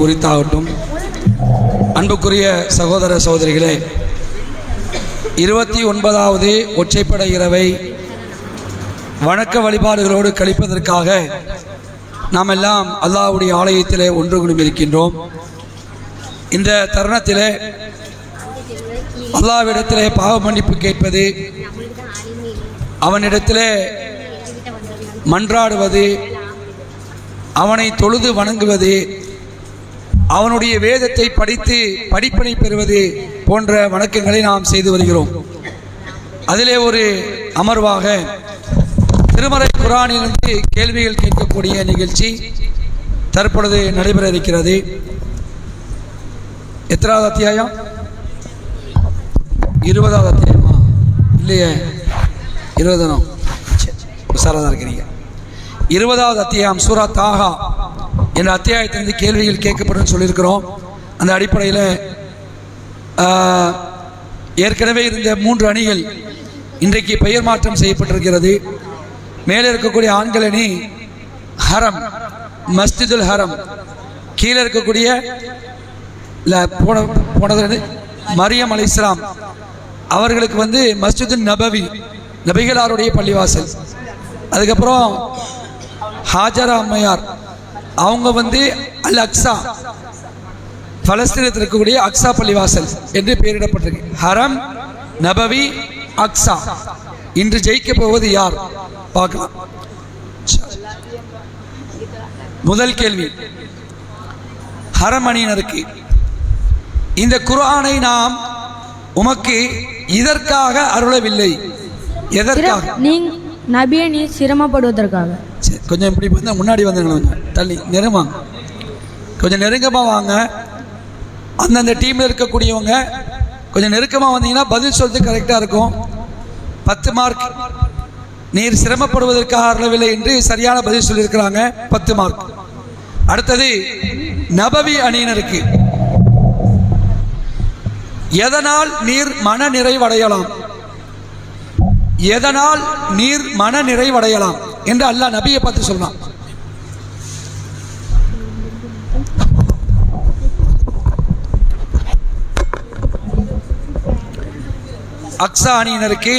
உரித்தாகட்டும். அன்புக்குரிய சகோதர சகோதரிகளே, 29வது ஒற்றைப்படை இரவை வணக்க வழிபாடுகளோடு கழிப்பதற்காக நாம் எல்லாம் அல்லாஹ்வுடைய ஆலயத்திலே ஒன்று கூடி இருக்கின்றோம். இந்த தருணத்திலே அல்லாஹ்விடத்திலே பாவ மன்னிப்பு கேட்பது, அவனிடத்திலே மன்றாடுவது, அவனை தொழுது வணங்குவது, அவனுடைய வேதத்தை படித்து படிப்பினை பெறுவது போன்ற வணக்கங்களை நாம் செய்து வருகிறோம். அதிலே ஒரு அமர்வாக திருமறை குர்ஆனிலிருந்து கேள்விகள் கேட்கக்கூடிய நிகழ்ச்சி தற்பொழுது நடைபெற இருக்கிறது. எத்தனாவது அத்தியாயம்? 20வது அத்தியாயமா? இல்லையே, 20 உசாராக இருக்கிறீங்க. 20வது அத்தியாயம் சூரா தாஹா என்ற அத்தியாயத்திலிருந்து கேள்விகள் கேட்கப்படும் சொல்லியிருக்கிறோம். அந்த அடிப்படையில் ஏற்கனவே இருந்த 3 அணிகள் இன்றைக்கு பெயர் மாற்றம் செய்யப்பட்டிருக்கிறது. மேலே இருக்கக்கூடிய ஆண்கள் அணி ஹரம், மஸ்ஜிதுல் ஹரம். கீழே இருக்கக்கூடிய போனது மரியம் அலைஹிஸ்ஸலாம் அவர்களுக்கு மஸ்ஜிது நபவி, நபிகளாருடைய பள்ளிவாசல். அதுக்கப்புறம் ஹாஜரா அம்மையார் அவங்க அல் அக்ஸா, பலஸ்தீனத்தில் இருக்கக்கூடிய அக்ஸா பள்ளிவாசல் என்று பெயரிடப்பட்டிருக்கு. ஹரம், நபவி, அக்ஸா. இன்று ஜெயிக்க போவது யார் பார்க்கலாம். முதல் கேள்வி ஹரம் அணியினருக்கு, இந்த குர்ஆனை நாம் உமக்கு இதற்காக அருளவில்லை. எதற்காக? நபியை நீ சிரமப்படுவதற்காக. கொஞ்சம் இப்படி முன்னாடி வந்துங்க, தள்ளி நெருமாங்க, கொஞ்சம் நெருக்கமாக வாங்க. அந்தந்த டீமில் இருக்கக்கூடியவங்க கொஞ்சம் நெருக்கமாக வந்தீங்கன்னா பதில் சொல்றது கரெக்டாக இருக்கும். 10 மார்க். நீர் சிரமப்படுவதற்காக அருளவில்லை என்று சரியான பதில் சொல்லியிருக்கிறாங்க, 10 மார்க். அடுத்தது நபவி அணியினருக்கு, எதனால் நீர் மன நிறைவடையலாம், எதனால் நீர் மன நிறைவடையலாம் என்று அல்லாஹ் நபியை பார்த்து சொன்னான். அக்ஸா அணியினருக்கு,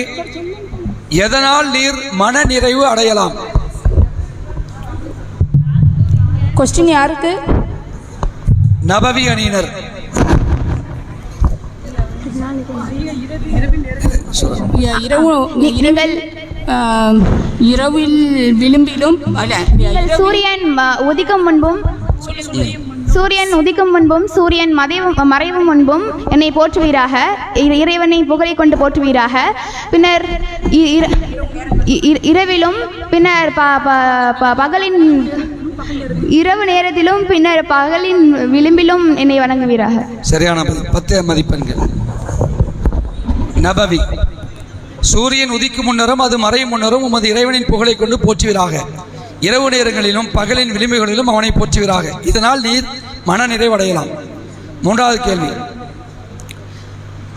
எதனால் நீர் மன நிறைவு அடையலாம்? கொஸ்டின் யாருக்கு? நபவி அணியினர். இரவில் விளிம்பிலும் சூரியன் உதிக்கும் முன்பும் சூரியன் மறைவும் முன்பும் என்னை போற்றுவீராக, இறைவனை புகழை கொண்டு போற்றுவீராக. பின்னர் இரவிலும், பின்னர் பகலின் இரவு நேரத்திலும், பின்னர் பகலின் விளிம்பிலும் என்னை வணங்குவீராக. சரியான 10 மதிப்பெண்கள். நபவி, சூரியன் உதிக்கும் முன்னரும் அது மறையும் முன்னரும் உமது இறைவனின் புகழை கொண்டு போற்றுவீராக, இரவு நேரங்களிலும் பகலின் விளிம்புகளிலும் அவனை போற்றுவீராக, இதனால் நீர் மன நிறைவடையலாம். 3வது கேள்வி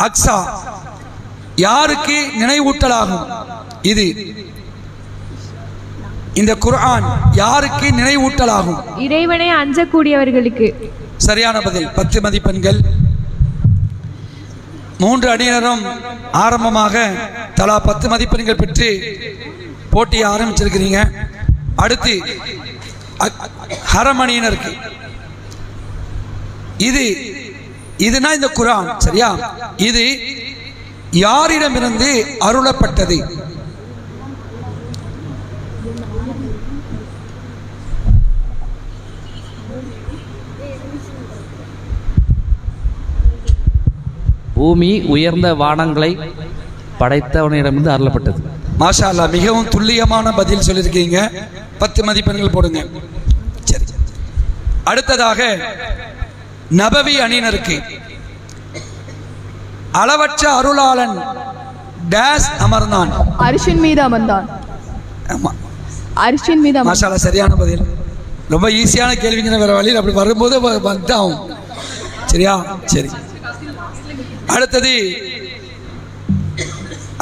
அக்ஸா யாருக்கு நினைவூட்டலாகும்? இது இந்த குர்ஆன் யாருக்கு நினைவூட்டலாகும்? இறைவனை அஞ்சக்கூடியவர்களுக்கு. சரியான பதில். 10 மதிப்பெண்கள். 3 அணியினரும் ஆரம்பமாக தலா 10 மதிப்பெண்கள் பெற்று போட்டியை ஆரம்பிச்சிருக்கிறீங்க. அடுத்து ஹரம் அணியினருக்கு, இதுனா இந்த குர்ஆன் சரியா, இது யாரிடமிருந்து அருளப்பட்டது? பூமி உயர்ந்த வானங்களை படைத்தவனிடமிருந்து அருளப்பட்டது. மாஷா அல்லாஹ், மிகவும் துல்லியமான பதில் சொல்லியிருக்கீங்க. 10 மதிப்பெண்கள் போடுங்க. சரி, அடுத்ததாக நபவி அணியினருக்கு, அளவற்ற அருளாளன் டேஸ் அமர்ந்தான். அரிசின் மீது அமர்ந்தான். ஆமா, அரிசின் மீது. மாஷா அல்லாஹ், சரியான பதில். ரொம்ப ஈஸியான கேள்விங்கிற வேற வழியில் அப்படி வரும்போது வந்துட்டாகும். சரியா? சரி, அடுத்தது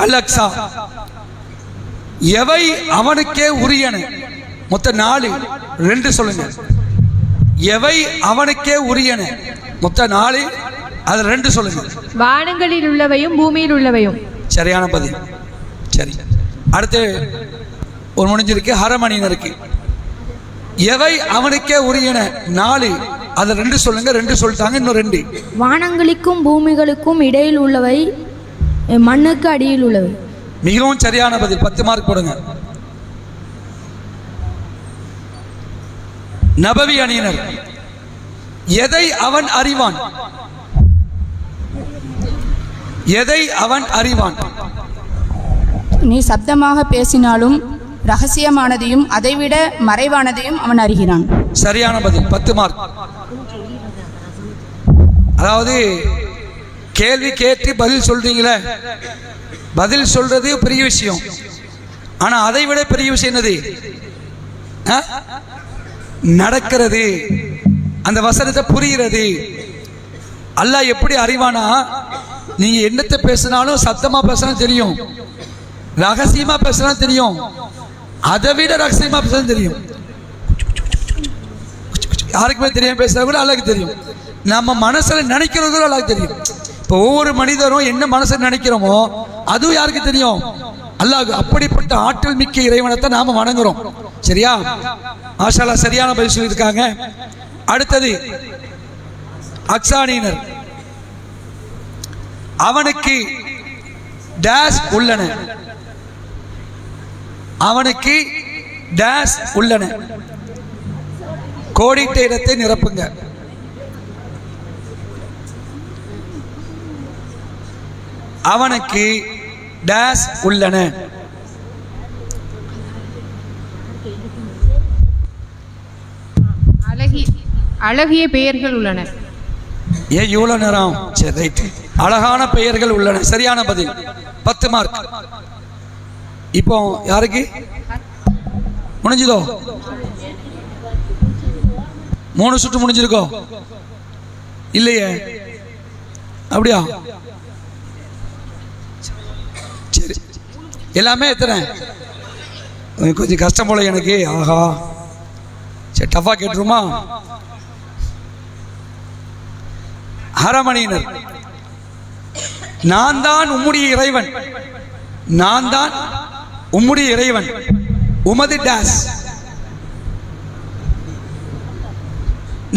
அல் அக்ஸா, எவை அவனுக்கே உரியன? மொத்தம் 4, 2 சொல்லுங்க. எவை அவனுக்கே உரியன. மொத்தம் 4, அது 2 சொல்லுங்க. வானங்களில் உள்ளவையும் பூமியில் உள்ளவையும். சரியான பதில். சரி, அடுத்து ஒரு முடிஞ்சிருக்கு. ஹரமணியினருக்கு எவை அவனுக்கே உரியன 4, அது 2 சொல்லுங்க. 2 சொல்லிட்டாங்க, இன்னும் 2. வானங்களுக்கும் பூமிகளுக்கும் இடையில் உள்ளவை, மண்ணுக்கு அடியில் உள்ளவை. மிகவும் சரியான பதில். 10 மார்க் போடுங்க. நபவி அணியினர் எதை அவன் அறிவான்? எதை அவன் அறிவான்? நீ சப்தமாக பேசினாலும் ரகசியமானதையும் அதைவிட மறைவானதையும் அவன் அறிகிறான். சரியான பதில். 10 மார்க். அதாவது கேள்வி கேட்டு பதில் சொல்றீங்களே, பதில் சொல்றது பெரிய விஷயம். ஆனா அதை விட பெரிய விஷயம் என்னது? நடக்கிறது, அந்த வசனத்தை புரிகிறது. அல்லாஹ் எப்படி அறிவானா, நீங்க என்னத்தை பேசினாலும் சத்தமா பேசினா தெரியும், ரகசியமா பேசினா தெரியும், அதை விட ரகசியமா பேசினா தெரியும். யாருக்குமே தெரியாம பேசுறது கூட அல்லாஹ்க்கு தெரியும். நம்ம மனசுல நினைக்கிறது கூட அல்லாஹ்க்கு தெரியும். இப்போ ஒவ்வொரு மனிதரும் என்ன மனசுல நினைக்கிறோமோ அதுவும் யாருக்கு தெரியும்? அல்லாஹ். அப்படிப்பட்ட ஆற்றல் மிக்க இறைவனத்தை நாம வணங்குறோம். சரியா? மாஷா அல்லாஹ், சரியான பதில் சொல்லியிருக்காங்க. அடுத்தது அக்ஸானியினர். அவனுக்கு டேஷ் உள்ளன. அவனுக்கு டேஷ் உள்ளன. கோடிட்ட இடத்தை நிரப்புங்க. அவனுக்கு டேஷ் உள்ளன. அழகிய பெயர்கள் உள்ளன. ஏன் இவ்வளவு நேரம்? சரி, ரைட். அழகான பெயர்கள் உள்ளன. சரியான பதில். 10 மார்க். இப்போ யாருக்கு முடிஞ்சதோ? 3 சுற்று முடிஞ்சிருக்கோ இல்லையே? அப்படியா? சரி, எல்லாமே எத்தனை? கொஞ்சம் கஷ்டம் போல எனக்கு. ஆஹா, சரி, டஃபா கேட்டுருமா? ஹரமணியினர் நான் தான் உம்முடைய இறைவன். நான் தான் உம்முடைய இறைவன். உமது டேஸ்.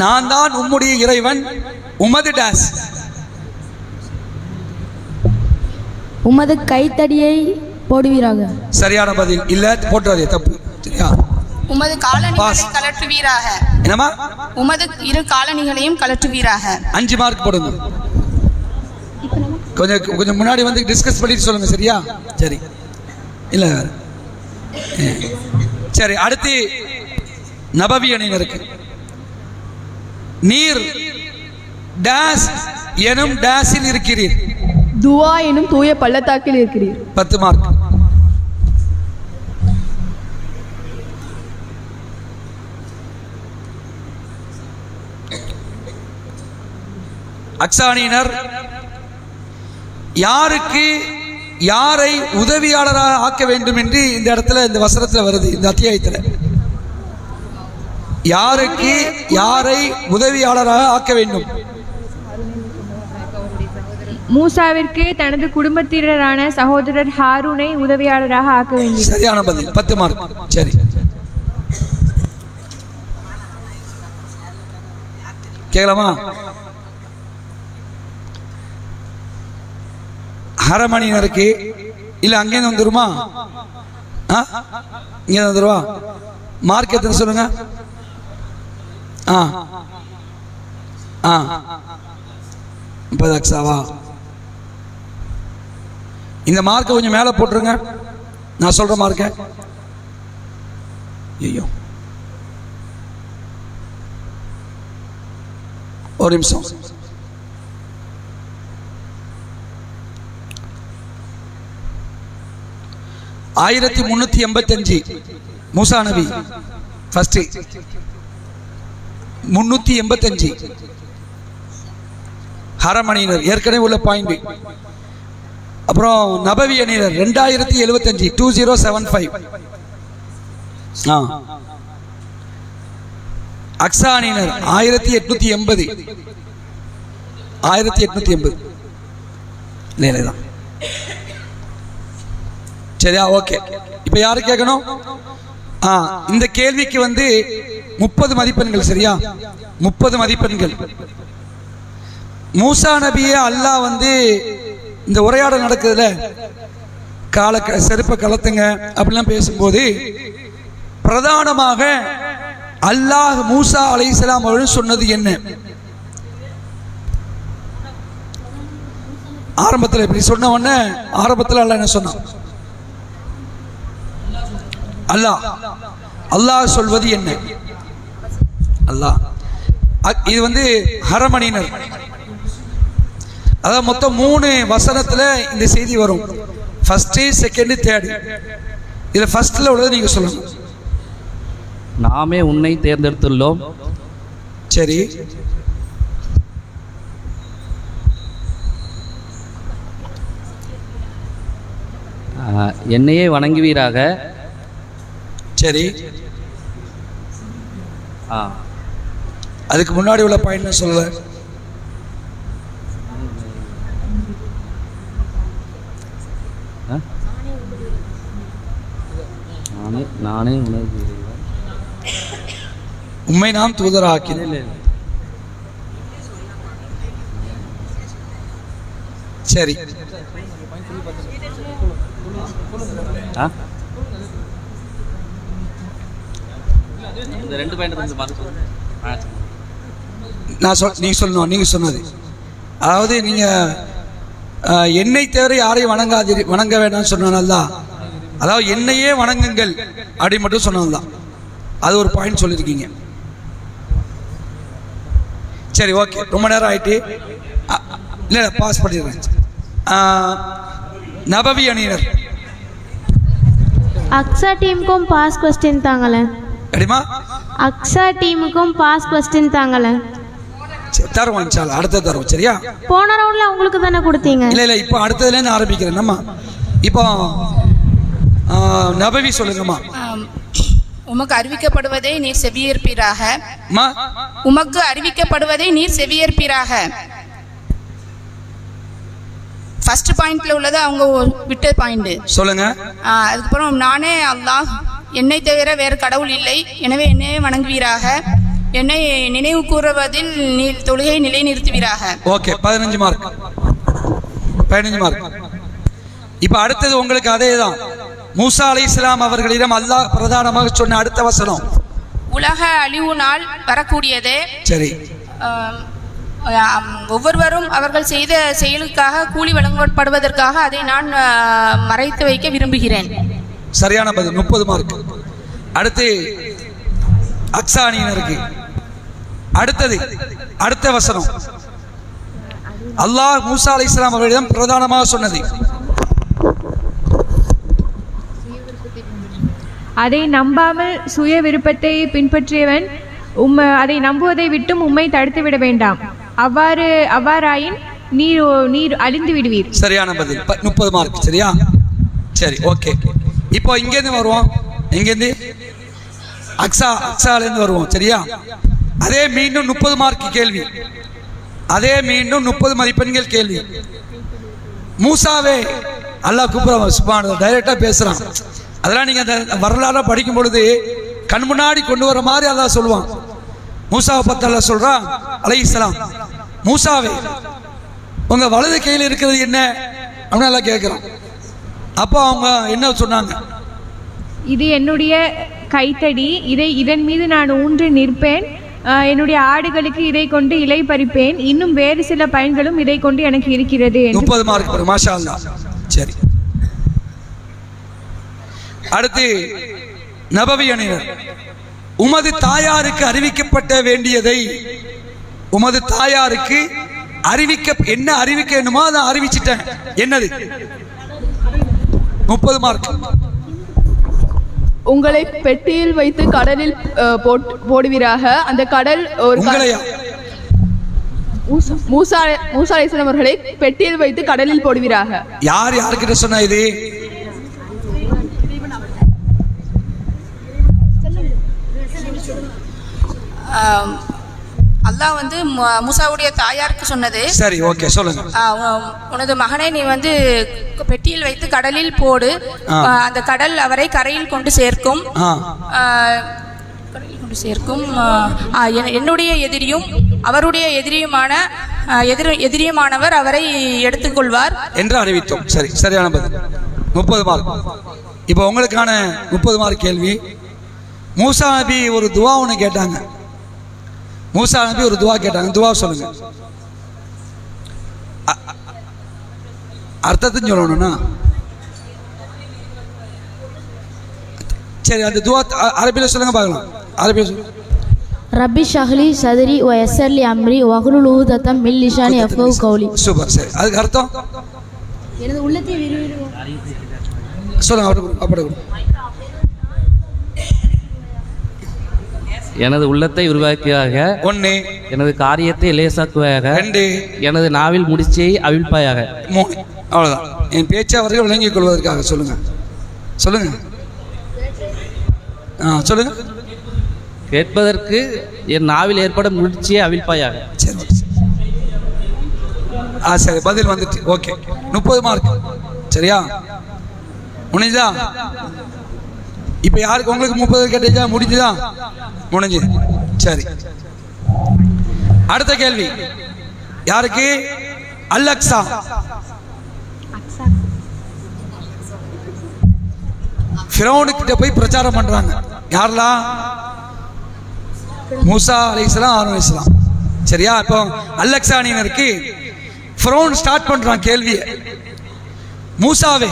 நான் தான் உம்முடைய இறைவன். உமது டேஸ். உமது கைத்தடியை போடுவீராக. சரியான பதில். இல்ல, போட்டுறாதே, தப்பு. சரியா? உமது காலணிகளை கலற்றுவீராக. என்னமா? உமது 2 காலணிகளையும் கலற்றுவீராக. 5 மார்க் போடுங்க. கொஞ்சம் முன்னாடி வந்து டிஸ்கஸ் பண்ணிட்டு சொல்லுங்க. சரியா? சரி. இல்ல, சரி. அடுத்து நபவி அணியினருக்கு நீர் டேஸ் எனும் டேஸில் இருக்கிறீர். துவா எனும் தூய பள்ளத்தாக்கில் இருக்கிறீர். 10 மார்க். அக்ஸானியினர் யாருக்கு யாரை உதவியாளராக ஆக்க வேண்டும் என்று இந்த இடத்துல, இந்த வசனத்தில் வருது, இந்த அத்தியாயத்தில். யாருக்கு யாரை உதவியாளராக ஆக்க வேண்டும்? மூசாவிற்கு தனது குடும்பத்தினரான சகோதரர் ஹாரூனை உதவியாளராக ஆக்க வேண்டும். சரியான பதில். 10 மார்க். சரி, கேட்கலாமா? ஹரமணியினருக்கு இல்ல அங்கேருந்து வந்துருமா? இங்கே வந்துருவா. மார்க் எத்தனை சொல்லுங்க? 30 அக்ஸாவா? இந்த மார்க்கை கொஞ்சம் மேலே போட்டுருங்க. நான் சொல்ற மார்க்க. ஐயோ, ஒரு நிமிஷம். ஆயிரத்தி 385 மூசா நபி ஃபர்ஸ்ட் 385. ஹரமணியினர் ஏற்கனவே உள்ள பாயிண்ட். அப்புறம் நபவி அணியினர் 2075 2075. அக்ஸானினர் 1880. 1880 தான். சரியா? ஓகே. இப்ப யாரு கேட்கணும்? இந்த கேள்விக்கு 30 மதிப்பெண்கள். சரியா? 30 மதிப்பெண்கள். மூசா நபியே அல்லாஹ் இந்த உரையாடல் நடக்குதுல, செருப்பை கலத்துங்க அப்படிலாம் பேசும்போது பிரதானமாக அல்லாஹ் மூசா அலைஹிஸ்ஸலாம் அவர்கள் சொன்னது என்ன? ஆரம்பத்தில் இப்படி சொன்ன உடனே ஆரம்பத்தில் அல்லாஹ் என்ன சொன்னான்? அல்லாஹ் சொல்வது என்ன? அல்லாஹ் இது ஹரமணினர். அதாவது மொத்தம் 3 வசனத்துல இந்த செய்தி வரும். First, second, third. இதுல ஃபர்ஸ்ட்ல உள்ளது நீங்க சொல்லணும். நாமே உன்னை தேர்ந்தெடுத்துள்ளோம். சரி. என்னையே வணங்குவீராக. சரி. அதுக்கு முன்னாடி உள்ள பாயிண்ட் சொல்ல. நானே உண்மை நாம் தூதராக்கினேன். சரி. நீங்க சொல்லணும். நீங்க சொன்னது அதாவது நீங்க என்னை தவிர யாரையும் வணங்க வேண்டாம்னு சொன்னால்தான், அதாவது என்னையே வணங்குங்கள் அப்படி மட்டும் சொன்னதுதான். அது ஒரு பாயிண்ட் சொல்லியிருக்கீங்க. சரி, ஓகே. ரொம்ப நேரம் ஆயிட்டு இல்லை, பாஸ் பண்ணிடுறேன். நபவி அணியினர். அக்ஸா டீமுக்கும் பாஸ் கொஸ்டின் தாங்களேன். அடிமா அக்ஸா டீமுக்கும் பாஸ் கொஸ்டின் தாங்களேன். தருவோம், இன்ஷால்லா அடுத்த தருவோம். சரியா? போன ரவுண்ட்ல உங்களுக்கு தானே கொடுத்தீங்க. இல்ல இப்போ அடுத்ததுலேருந்து ஆரம்பிக்கிறேன். நம்ம இப்போ நபவி சொல்லுங்கம்மா. உமக்கு அறிவிக்கப்படுவதை நீர் செவியேற்பீராக. உமக்கு அறிவிக்கப்படுவதை நீர் செவியேற்பீராக. ஃபர்ஸ்ட் பாயிண்ட்ல உள்ளது அவங்க விட்ட பாயிண்ட். சொல்லுங்க. அதுக்கப்புறம் நானே அல்லாஹ், என்னை தவிர வேறு கடவுள் இல்லை, எனவே என்னையே வணங்குவீராக. என்னை நினைவு கூறுவதில் நீ தொழுகை நிலைநிறுத்துவீராக. Okay, 15 mark. 15 மார்க். இப்ப அடுத்தது உங்களுக்கு அதே தான். மூசா அலைஹிஸ்ஸலாம் அவர்களிடம் அல்லாஹ் பிரதானமாக சொன்ன அடுத்த வசனம், உலக அழிவு நாள் வரக்கூடியது. சரி. ஒவ்வொருவரும் அவர்கள் செய்த செயலுக்காக கூலி வழங்கப்படுவதற்காக அதை நான் மறைத்து வைக்க விரும்புகிறேன். சரியான பதில். 30 மார்க். அடுத்து அக்ஸானியினருக்கு அடுத்தது அடுத்த வசனம், அல்லாஹ் மூசா அலைஹிஸ்ஸலாம் அவர்களிடம் பிரதானமாக சொன்னது, அதை நம்பாமல் சுய விருப்பத்தை பின்பற்றியவன் அதை நம்புவதை விட்டும் உம்மை தடுத்து விட வேண்டாம். அவ்வாறாயின் நீர் அழிந்து விடுவீர். சரியான பதில். 30 மார்க். சரியா? சரி, ஓகே. இப்போ இங்கேருந்து வருவோம். இங்கேருந்து அக்ஸாலேருந்து வருவோம். சரியா? அதே மீண்டும் 30 மார்க் கேள்வி. அதே மீண்டும் 30 மதிப்பெண்கள் கேள்வி. மூசாவே அல்லாஹ் கூப்பிடுறான், சுப்ஹானல்லாஹ், டைரக்டா பேசுறான். அதெல்லாம் நீங்க அந்த வரலாறு படிக்கும் பொழுது கண் முன்னாடி கொண்டு வர மாதிரி அல்லாஹ் சொல்லுவான். மூசாவை பத்தி அல்லாஹ் சொல்றான், அலைஹிஸ்ஸலாம், மூசாவே உங்க வலது கையில் இருக்கிறது என்ன அப்படின்னு எல்லாம் கேட்கிறான். அப்போ அவங்க என்ன சொன்னாங்க? இது என்னுடைய கைத்தடி, இதன் மீது நான் ஊன்றி நிற்பேன். என்னுடைய ஆடுகளுக்கு இதை கொண்டு இலை பறிப்பேன். இன்னும் வேறு சில பயன்களும் இதை கொண்டு எனக்கு இருக்கிறது. 30 மார்க். மாஷா அல்லாஹ். சரி. அடுத்து நபவி அணியினர், உமது தாயாருக்கு அறிவிக்கப்பட்ட வேண்டியதை, உமது தாயாருக்கு என்ன அறிவிக்க வேண்டுமோ அதை அறிவிச்சிட்டேன். என்னது? 30 மார்க். உங்களை பெட்டியில் வைத்து கடலில் போடுவீராக. அந்த கடல் ஒரு மூசா அலைஹிஸ்ஸலாம் அவர்களை பெட்டியில் வைத்து கடலில் போடுவீராக. யார்கிட்ட சொன்னா இது? அல்லாஹ் வந்து மூசாவுடைய தாயாருக்கு சொன்னது, சரி, ஓகே, சொல்லுங்க. உனது மகனை நீ வந்து பெட்டியில் வைத்து கடலில் போடு, அந்த கடல் அவரை கரையில் கொண்டு சேர்க்கும். என்னுடைய எதிரியும் அவருடைய எதிரியுமானவர் அவரை எடுத்துக்கொள்வார் என்று அறிவித்தோம். சரி, சரியான பதில். 30 மார்க். இப்போ உங்களுக்கான 30 மார்க் கேள்வி. மூசா நபி ஒரு துவா ஒன்று கேட்டாங்க. மூசா நபி ஒரு துவா கேட்டாங்க. துவா சொல்லுங்க. அர்த்தத்தையும் சொல்லணும்னா சரி, அந்த துவா அரபியில் சொல்லுங்க பார்க்கலாம். அரபியில் சொல்லுங்க. ரப்பி ஷஹ்லி சதுரி வ யஸ்ஸர்லி அம்ரி வஹ்லுல் உக்தத்தம் மின் லிசானி யஃப்கஹு கௌலி. சூப்பர். சரி, அதுக்கு அர்த்தம் எனது உள்ளத்தை விரிவிடுவோம். சொல்லுங்க. அப்படி எனது உள்ளத்தை உருவாக்கியாக. 1, எனது காரியத்தை லேசாக்குவாயாக. 2, எனது நாவில் முடிச்சியை அவிழ்ப்பாயாக. 3. அவ்வளோதான். என் பேச்சை அவர்கள் விளங்கிக் கொள்வதற்காக சொல்லுங்க. சொல்லுங்க. சொல்லுங்க. கேட்பதற்கு என் நாவில் ஏற்படும் முடிச்சியை அவிழ்ப்பாயாக. சரி, சரி, பதில் வந்துட்டு. Okay, 30 mark. சரியா? முடிஞ்சா? இப்போ யாருக்கு உங்களுக்கு 30 கேட்டீங்க? முடிஞ்சுதா? முடிஞ்சுது. சரி, அடுத்த கேள்வி யாருக்கு? அல்-அக்ஸா. ஃபிரௌனுக்கிட்ட போய் பிரச்சாரம் பண்றாங்க. யாரெல்லாம்? மூசா அலைஹிஸ்ஸலாம், ஆரோன் அலைஹிஸ்ஸலாம். சரியா? இப்போ அல்-அக்ஸானியருக்கு ஃபிரௌன் ஸ்டார்ட் பண்றான் கேள்வியை. மூசாவே,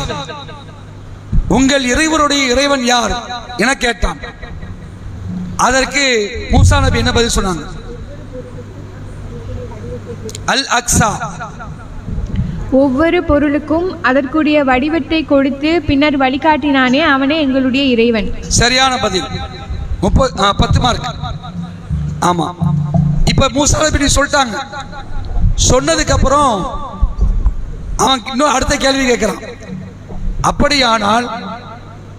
உங்கள் இறைவனுடைய இறைவன் யார் என கேட்டான். அதற்கு மூசா நபி என்ன பதில் சொன்னாங்க? அல்-அக்ஸா. ஒவ்வொரு பொருளுக்கும் அதற்குரிய வடிவத்தை கொடுத்து பின்னர் வழிகாட்டினானே அவனே எங்களுடைய இறைவன். சரியான பதில். 10 மார்க். ஆமா. இப்ப மூசா நபி சொல்லிட்டாங்க. சொன்னதுக்கு அப்புறம் அவன் இன்னும் அடுத்த கேள்வி கேட்கிறான். அப்படியானால்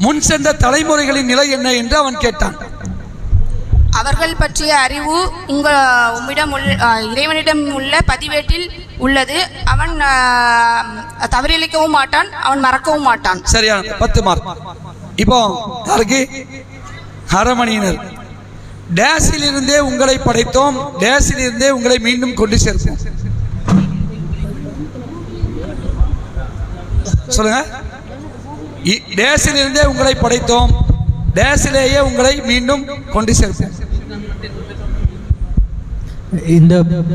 முன் சென்ற தலைமுறைகளின் நிலை என்ன என்று அவன் கேட்டான். அவர்கள் பற்றிய அறிவு உம்மிடம் இறைவனிடம் உள்ள பதிவேட்டில் உள்ளது. அவன் தவறிழைக்கவும் மாட்டான், அவன் மறக்கவும் மாட்டான். சரியான 10 மார்க். இப்போ யாருக்கு? ஹரமணியினர். டேஸில் இருந்தே உங்களை படைத்தோம், டேஸில் இருந்தே உங்களை மீண்டும் கொண்டு சேர்ப்போம். சொல்லுங்க. டேஸில் இருந்தே உங்களை படைத்தோம், டேஸிலேயே உங்களை மீண்டும் கொண்டு சேர்ப்போம்.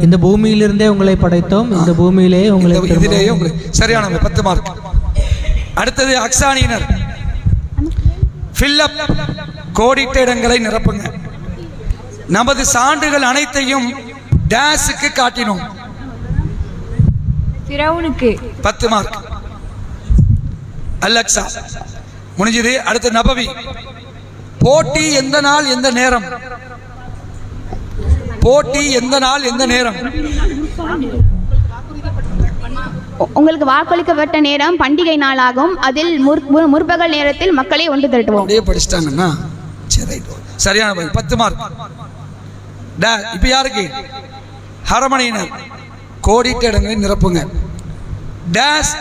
இந்த பூமியிலிருந்தே உங்களை படைத்தோம், இந்த பூமியிலேயே இதிலேயே உங்களை. சரியான 10 மார்க். அடுத்தது அக்ஸானியினர். ஃபில்லப், கோடிட்ட இடங்களை நிரப்புங்க. நமது சான்றுகள் அனைத்தையும் டேஸுக்கு காட்டினோம். ஃபிரௌனுக்கு 10 மார்க். அல்-அக்ஸா முடிஞ்சது. அடுத்து நபவி. போட்டி எந்த நாள் எந்த நேரம்? போட்டி எந்த நாள் எந்த நேரம்? உங்களுக்கு வாக்களிக்கப்பட்ட நேரம் பண்டிகை நாளாகும். அதில் முற்பகல் நேரத்தில் மக்களை ஒன்று திரட்டுவோம். அப்படியே படிச்சிட்டாங்கன்னா சரி, சரியான பதில். 10 மார்க். இப்ப யாருக்கு? ஹரமணியினர். கோடிட்ட இடங்களை நிரப்புங்க. டேஸ்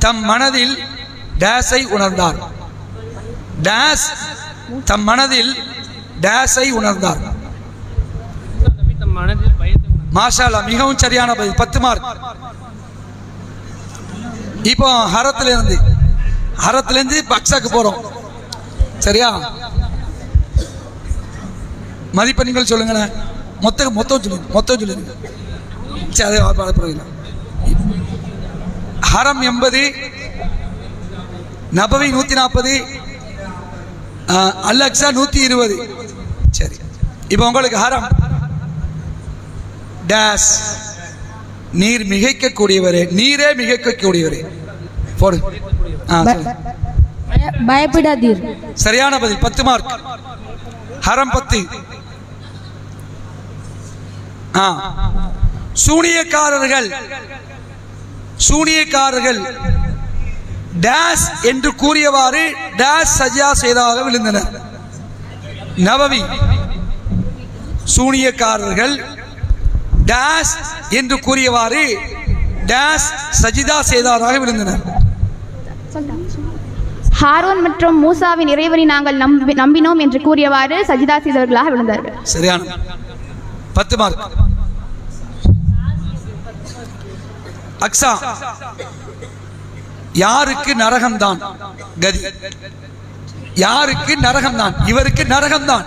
தம் மனதில் டேஸை உணர்ந்தார். டேஸ் தம் மனதில் டேஸை உணர்ந்தார். மாஷா அல்லாஹ், மிகவும் சரியான பதில். 10 மார்க். இப்போ ஹரத்திலிருந்து பக்ஸாக்கு போறோம். சரியா? மதிப்பெண்கள் சொல்லுங்க. மொத்தம் சொல்லுங்க. சரி, ஹரம் 80, நபவி 140, அல்-அக்ஸா 120. சரி, இப்போ உங்களுக்கு ஹரம் டேஸ், நீர் மிகைக்கக்கூடியவரே, நீரே மிகைக்கக்கூடியவரே. போடு. பயப்படாதீர். சரியான பதில். 10 மார்க். ஹரம் 10. சூனியக்காரர்கள் டேஸ் என்று கூறியவாறு டேஸ் சஜா செய்ததாக விழுந்தனர். நபவி. சூனியக்காரர்கள் டேஸ் என்று கூறியவாறு டேஸ் சஜிதா செய்தாராக விழுந்தனர். ஹாரூன் மற்றும் மூசாவின் இறைவனை நாங்கள் நம்பினோம் என்று கூறியவாறு சஜிதா செய்தவர்களாக விழுந்தார்கள். சரியான 10 மார்க். அக்ஸா, யாருக்கு நரகம்தான் கதி? யாருக்கு நரகம்தான்? இவருக்கு நரகம்தான்.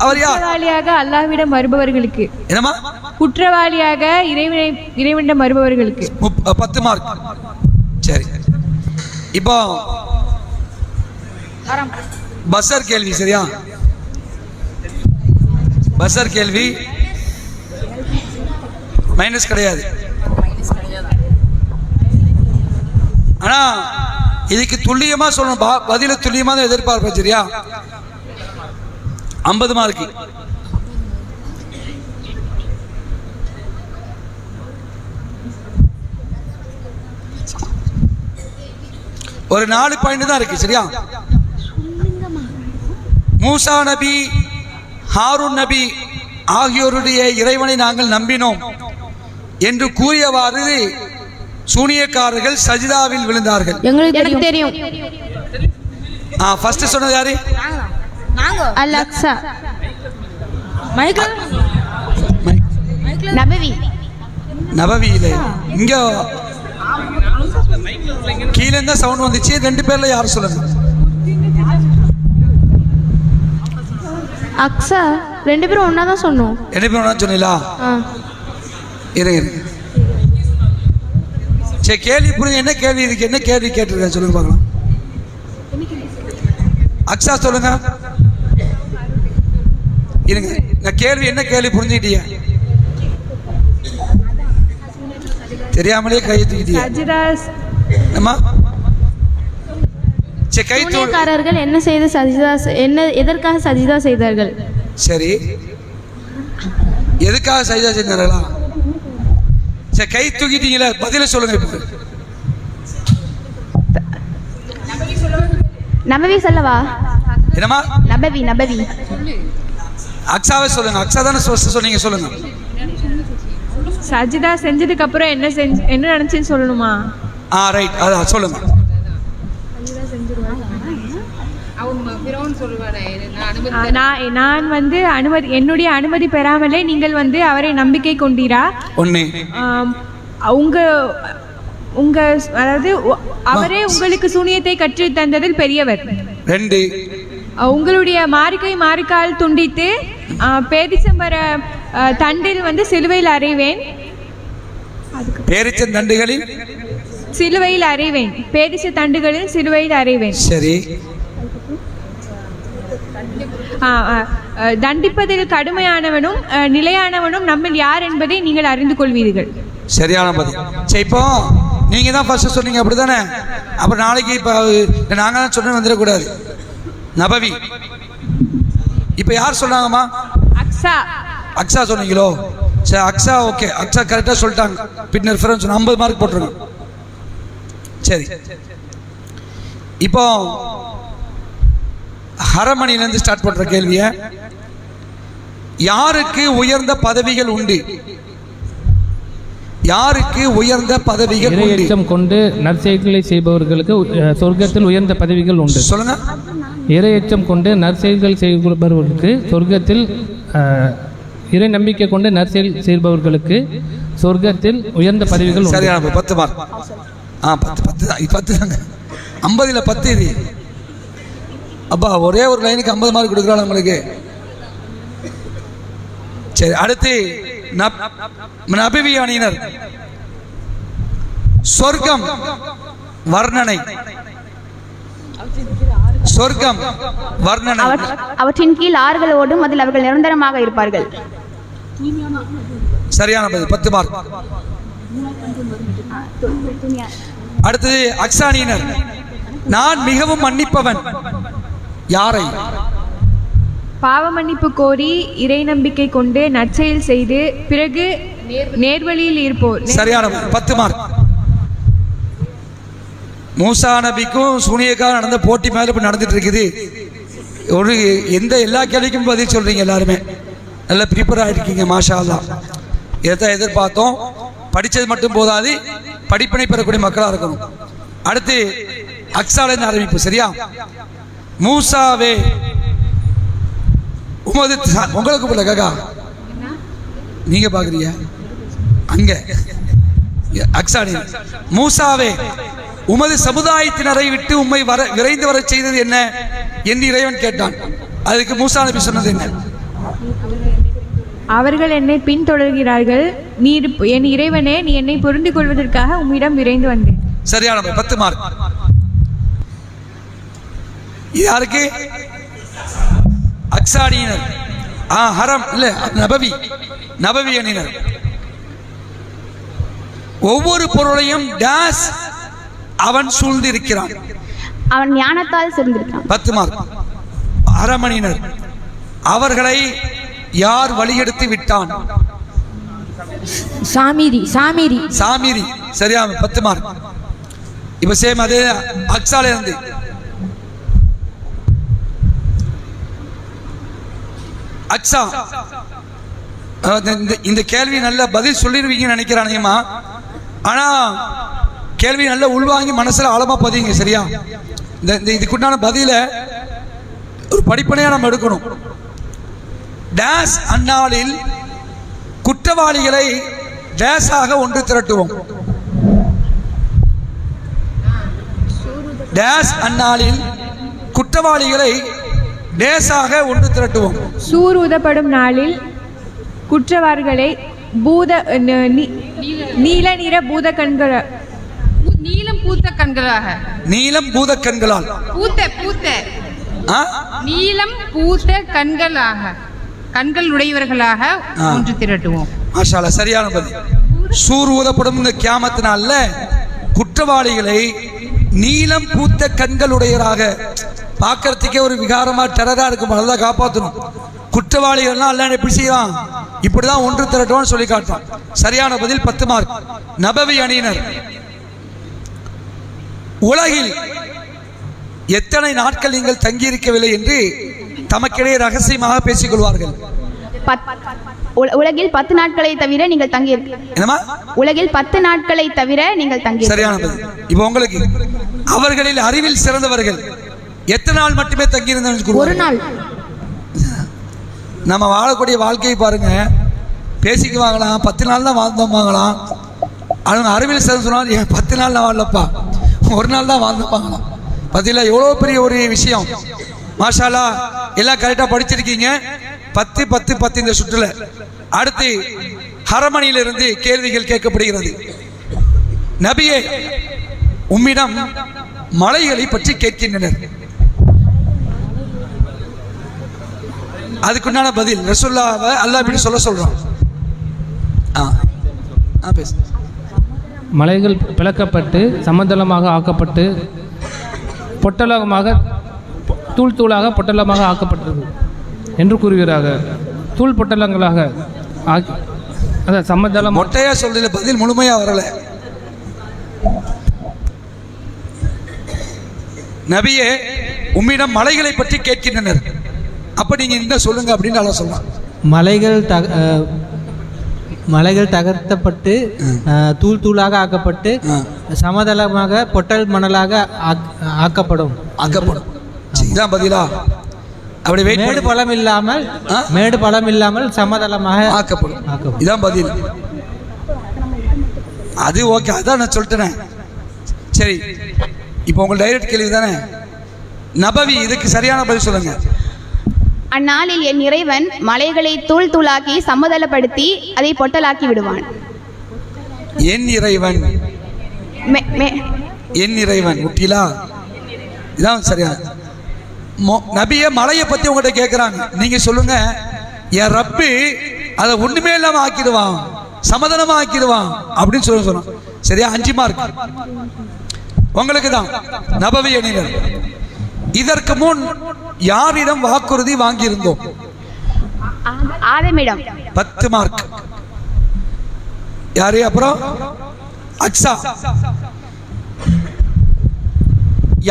அவர் யார்? குற்றவாளியாக அல்லாஹ்விடம் வருபவர்களுக்கு. என்னமா? குற்றவாளியாக இறைவனிடம் வருபவர்களுக்கு. 10 மார்க். சரி, இப்போ பஸ்ஸர் கேள்வி. சரியா? பஸ்ஸர் கேள்வி மைனஸ் கிடையாது. ஆனா இதுக்கு துல்லியமா சொல்லணும், பதில துல்லியமா தான் எதிர்பார்ப்பேன். சரியா? 50 மார்க்கு. ஒரு 4 பாயிண்ட் தான் இருக்கு. சரியா? மூசா நபி, ஹாரூன் நபி ஆகியோருடைய இறைவனை நாங்கள் நம்பினோம் என்று கூறியவாறு சூனியக்காரர்கள் சஜிதாவில் விழுந்தார்கள். எனக்கு தெரியும். ஃபர்ஸ்ட் சொன்னது யாரு? அல்-அக்ஸா. நபவி. நபவி இல்லை, இங்க கீழே இருந்தா சவுண்ட் வந்துச்சு. 2 பேர்ல யார் சொல்லுங்க? அக்ஸா 2 பேரும் ஒன்னா தான் சொன்னோம். 2 பேரும் ஒண்ணா சொன்னீங்களா? இருங்க. சரி, கேள்வி புரியுது. என்ன கேள்வி இருக்கு? என்ன கேள்வி கேட்டிருக்கேன் சொல்லுங்க பார்க்கலாம். அக்ஸா சொல்லுங்க. இருங்க, நான் கேள்வி என்ன கேள்வி புரிஞ்சுக்கிட்டீங்க? தெரியாமலே கை தூக்கிட்டீங்க. சரி, கை சூனியக்காரர்கள் என்ன செய்து எதற்காக சஜிதா செய்தார்கள்? சரி, எதுக்காக சஜிதா செஞ்சார்களா? சரி, கை தூக்கிட்டீங்களா? பதில சொல்லுங்க. இப்போ நபவி சொல்லவா? என்னமா? நபவி. அக்ஸாவே சொல்லுங்க. அக்ஸா தானே சொன்னீங்க, சொல்லுங்க. சஜிதா செஞ்சதுக்கு அப்புறம் என்ன நினைச்சுன்னு சொல்லணுமா? ரைட், அதான் சொல்லுங்க. நான் என்னுடைய அனுமதி பெறாமலே நீங்கள் அவரை நம்பிக்கை கொண்டீரா? உங்க அதாவது அவரே உங்களுக்கு சூனியத்தை கற்று தந்ததில் பெரியவர். 2 உங்களுடைய மாரிக்கால் துண்டித்து பேரிச்சம்பர தண்டில் சிலுவையில் அறைவேன். பேரிச்சந்தண்டுகளில் சிலுவையில் அறைவேன். பேரிச்ச தண்டுகளில் சிலுவையில் அறைவேன். சரி. தண்டிப்பதில் கடுமையானவனும் நிலையானவனும் நம்மில் யார் என்பதை நீங்கள் அறிந்து கொள்வீர்கள். சரியான பதில். சரி, இப்போ நீங்க தான் ஃபர்ஸ்ட் சொன்னீங்க, அப்படிதானே? அப்புறம் நாளைக்கு இப்போ நாங்க தான் சொன்ன வந்துடக்கூடாது. நபவி. இப்போ யார் சொன்னாங்கம்மா? அக்ஸா சொன்னீங்களோ? சரி, அக்ஸா ஓகே. அக்ஸா கரெக்டாக சொல்லிட்டாங்க. பின்னர் ஃப்ரெண்ட்ஸ் 50 மார்க் போட்டுருங்க. சரி, இப்போ ஹரமணியிலேருந்து ஸ்டார்ட் பண்ணுற கேள்வியை, யாருக்கு உயர்ந்த பதவிகள் உண்டு? யாருக்கு உயர்ந்த பதவிகள் உண்டு? இறையச்சம் கொண்டு நற்செயல்களை செய்பவர்களுக்கு சொர்க்கத்தில் உயர்ந்த பதவிகள் உண்டு. சொல்லுங்க. இறையச்சம் கொண்டு நற்செயல்கள் செய்பவர்களுக்கு சொர்க்கத்தில், இறை நம்பிக்கை கொண்டு நற்செயல் செய்பவர்களுக்கு சொர்க்கத்தில் உயர்ந்த பதவிகள் உண்டு. சரியான 10 மார்க். 10 தான். 10 தாங்க. 50ல் 10 இது. அப்பா ஒரே ஒரு லைனுக்கு 50 மார்க் கொடுக்குறாங்க உங்களுக்கு. சரி, அடுத்து நபவி அணியினர் சொர்க்கம் வர்ணனை. சொர்க்கம் வர்ணனை. அவற்றின் கீழ் ஆறுகள் ஓடும், அதில் அவர்கள் நிரந்தரமாக இருப்பார்கள். சரியான பதில். 10 மார்க். அடுத்தது அக்ஸானியினர், நான் மிகவும் மன்னிப்பவன். யாரை? பாவ மன்னிப்பு கோரி இறை நம்பிக்கை கொண்டு நற்செயல் செய்து பிறகு நேர்வழியில் இருப்போர். சரியான 10 மார்க். மூசா நபிக்கும் சூனியக்காக நடந்த போட்டி மேல இப்ப நடந்துட்டு இருக்குது. எல்லா கேள்விக்கும் பதில் சொல்றீங்க எல்லாருமே. நல்ல ப்ரிப்பேர் ஆகிருக்கீங்க, மாஷா அல்லாஹ். இதைத்தான் எதிர்பார்த்தோம். படித்தது மட்டும் போதாது, படிப்பினை பெறக்கூடிய மக்களாக இருக்கணும். அடுத்து அக்ஸாலேருந்து ஆரம்பிப்பு, சரியா? மூசாவே உமது உங்களுக்கு போல காக்கா நீங்க பாக்குறீங்க அங்க அக்ஸானி. மூசாவே உமது சமுதாயத்தினரை விட்டு உம்மை விரைந்து வர செய்தது என்ன என்று இறைவன் கேட்டான். அதுக்கு மூசா நபி சொன்னது என்ன? அவர்கள் என்னை பின்தொடர்கிறார்கள். நீர் என் இறைவனே, நீ என்னை புரிந்து கொள்வதற்காக உம்மிடம் விரைந்து வந்தேன். சரியான 10 மார்க். யாருக்கு? அக்ஸானியினர். ஹரம் இல்ல, நபவி அணியினர். ஒவ்வொரு பொருளையும் டாஸ் அவன் சூழ்ந்து இருக்கிறான், அவன் ஞானத்தால் சூழ்ந்திருக்கிறான். 10 மார்க். அரமணியினர். அவர்களை யார் வழியெடுத்து விட்டான்? சாமிரி. சரியா 10 மார்க். இப்ப சேம் அதே அக்ஸால இருந்து அக்ஸா. இந்த கேள்வி நல்ல பதில் சொல்லிடுவீங்கன்னு நினைக்கிறானேமா. ஆனா கேள்வி நல்ல உள்வாங்கி மனசுல ஆழமா பதிங்க, சரியா? இதுக்குண்டான பதில ஒரு படிப்பனையா நம்ம எடுக்கணும். டேஸ் அந்நாளில் குற்றவாளிகளை டேஸாக ஒன்று திரட்டுவோம். டேஸ் அந்நாளில் குற்றவாளிகளை டேஸாக ஒன்று திரட்டுவோம். சூர் ஊதப்படும் நாளில் குற்றவாளிகளை நீல நிற பூத கண்களால் நீலம் பூத்த கண்களாக நீலம் பூத கண்களால் நீலம் பூத்த கண்களாக கண்கள் உடையவர்களாக ஒன்று திரட்டுவோம். மாஷா அல்லாஹ், சரியான பதில். சூர் ஊதப்படும் இந்த கியாமத் நாள்ல குற்றவாளிகளை நீலம் பூத்த கண்களுடையராக, பார்க்கறதுக்கே ஒரு விகாரமா டெரரா இருக்கும், நல்லா காப்பாற்றணும். குற்றவாளிகள்லாம் அல்ல எப்படி செய்வான், இப்படிதான் ஒன்று திரட்டுவான்னு சொல்லி காட்டான். சரியான பதில் 10 மார்க். நபவி அணியினர். உலகில் எத்தனை நாட்கள் நீங்கள் தங்கியிருக்கவில்லை என்று தமக்கிடையே ரகசியமாக பேசிக் கொள்வார்கள். உலகில் 10 நாட்களை தவிர நீங்கள் தங்கி உலகில் 10 நாட்களை தவிர நீங்கள் தங்கி. சரியான பதில். இப்போ உங்களுக்கு அவர்களில் அறிவில் சிறந்தவர்கள் எத்தனை நாள் மட்டுமே தங்கியிருந்தாங்க? ஒரு நாள். நம்ம வாழக்கூடிய வாழ்க்கையை பாருங்க, பேசிக்குவாங்களாம் 10 நாள் தான் வாழ்ந்தோம்பாங்களாம். அவங்க அறிவில் சிறந்து சொன்னால் 10 நாள் நான் வாழலப்பா, ஒரு நாள் தான் வாழ்ந்துப்பாங்களாம். பார்த்தீங்களா எவ்வளோ பெரிய ஒரு விஷயம். மாஷா அல்லாஹ், எல்லாம் கரெக்டாக படிச்சிருக்கீங்க. 10 10 10 இந்த சுற்றுல. அடுத்து ஹரமணியிலிருந்து கேள்விகள் கேட்கப்படுகிறது. நபியே, உம்மிடம் மலைகளை பற்றி கேட்கின்றனர். அதுக்குண்டான பதில் ரசூலுல்லாஹ்வை அல்லாஹ் இப்படி சொல்றான். மலைகள் பிளக்கப்பட்டு சமதளமாக ஆக்கப்பட்டு பொட்டலமாக தூள் தூளாக பொட்டலமாக ஆக்கப்பட்டது என்று கூறுகிறார்கள். தூள் பொட்டலங்களாக அதான் சமதளம். மொட்டையா சொல்றதுல பதில் முழுமையா வரல. நபியே, உம்மிடம் மலைகளை பற்றி கேட்கின்றனர். அப்ப நீங்க இந்த சொல்லுங்க அப்படின்னு நல்லா சொல்லலாம். மலைகள் தகர்த்தப்பட்டு தூள் தூளாக ஆக்கப்பட்டு சமதளமாக பொட்டல் மணலாக ஆக்கப்படும். இதான் பதிலா? அப்படி மேடு பழம் இல்லாமல் சமதளமாக ஆக்கப்படும். இதான் பதில். அது ஓகே, அதான் நான் சொல்லிட்டேன். சரி, இப்போ உங்க டைரக்ட் கேள்வி தானே. நபவி, இதுக்கு சரியான பதில் சொல்லுங்க. அந்நாளில் என் இறைவன் மலைகளை தூள் தூளாக்கி சமதளப்படுத்தி அதை பொட்டலாக்கி விடுவான். என் இறைவன் முட்டிலா? இதான் சரியா? நபிய மலையை பத்தி உங்கள்கிட்ட கேட்கிறாங்க, நீங்க சொல்லுங்க. என் ரப்பு அதை ஒண்ணுமே இல்லாம ஆக்கிடுவான், சமதனமா ஆக்கிடுவான் அப்படின்னு சொல்றோம். சரியா? 5 மார்க் உங்களுக்கு தான். நபவி அணியினர். இதற்கு முன் யாரிடம் வாக்குறுதி வாங்கியிருந்தோம்? ஆதமிடம். 10 மார்க். யாரு? அப்புறம் அக்ஸா.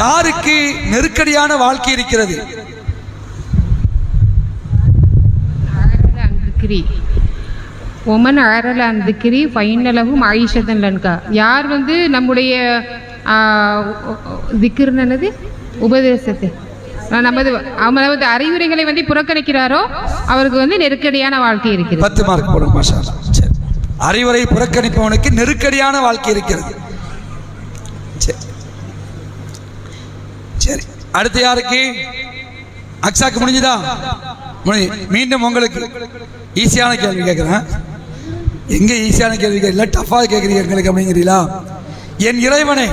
யாருக்கு நெருக்கடியான வாழ்க்கை இருக்கிறது? திக்ரி ஒமன் அழறல் அந்த திக்ரி ஃபைனலகும் ஆயிஷத்தன் லன்கா. யார் வந்து நம்முடைய திக்ருன்னது உபதேசத்தை நமது அறிவுரைகளை வந்து புறக்கணிக்கிறாரோ அவருக்கு வந்து நெருக்கடியான வாழ்க்கை இருக்கிறது. 10 மார்க் போடுங்க. மாஷா அல்லாஹ். சரி, அறிவுரை புறக்கணிப்பவனுக்கு நெருக்கடியான வாழ்க்கை இருக்கிறது. சரி, அடுத்து யாருக்கு? அக்ஸாக்கு முடிஞ்சுதா? மீண்டும் உங்களுக்கு ஈஸியான கேள்வி கேட்குறேன். எங்க ஈஸியான கேள்வி கேட்கல, டஃபாக கேட்குறீங்க எங்களுக்கு அப்படிங்கிறீங்களா? என் இறைவனே,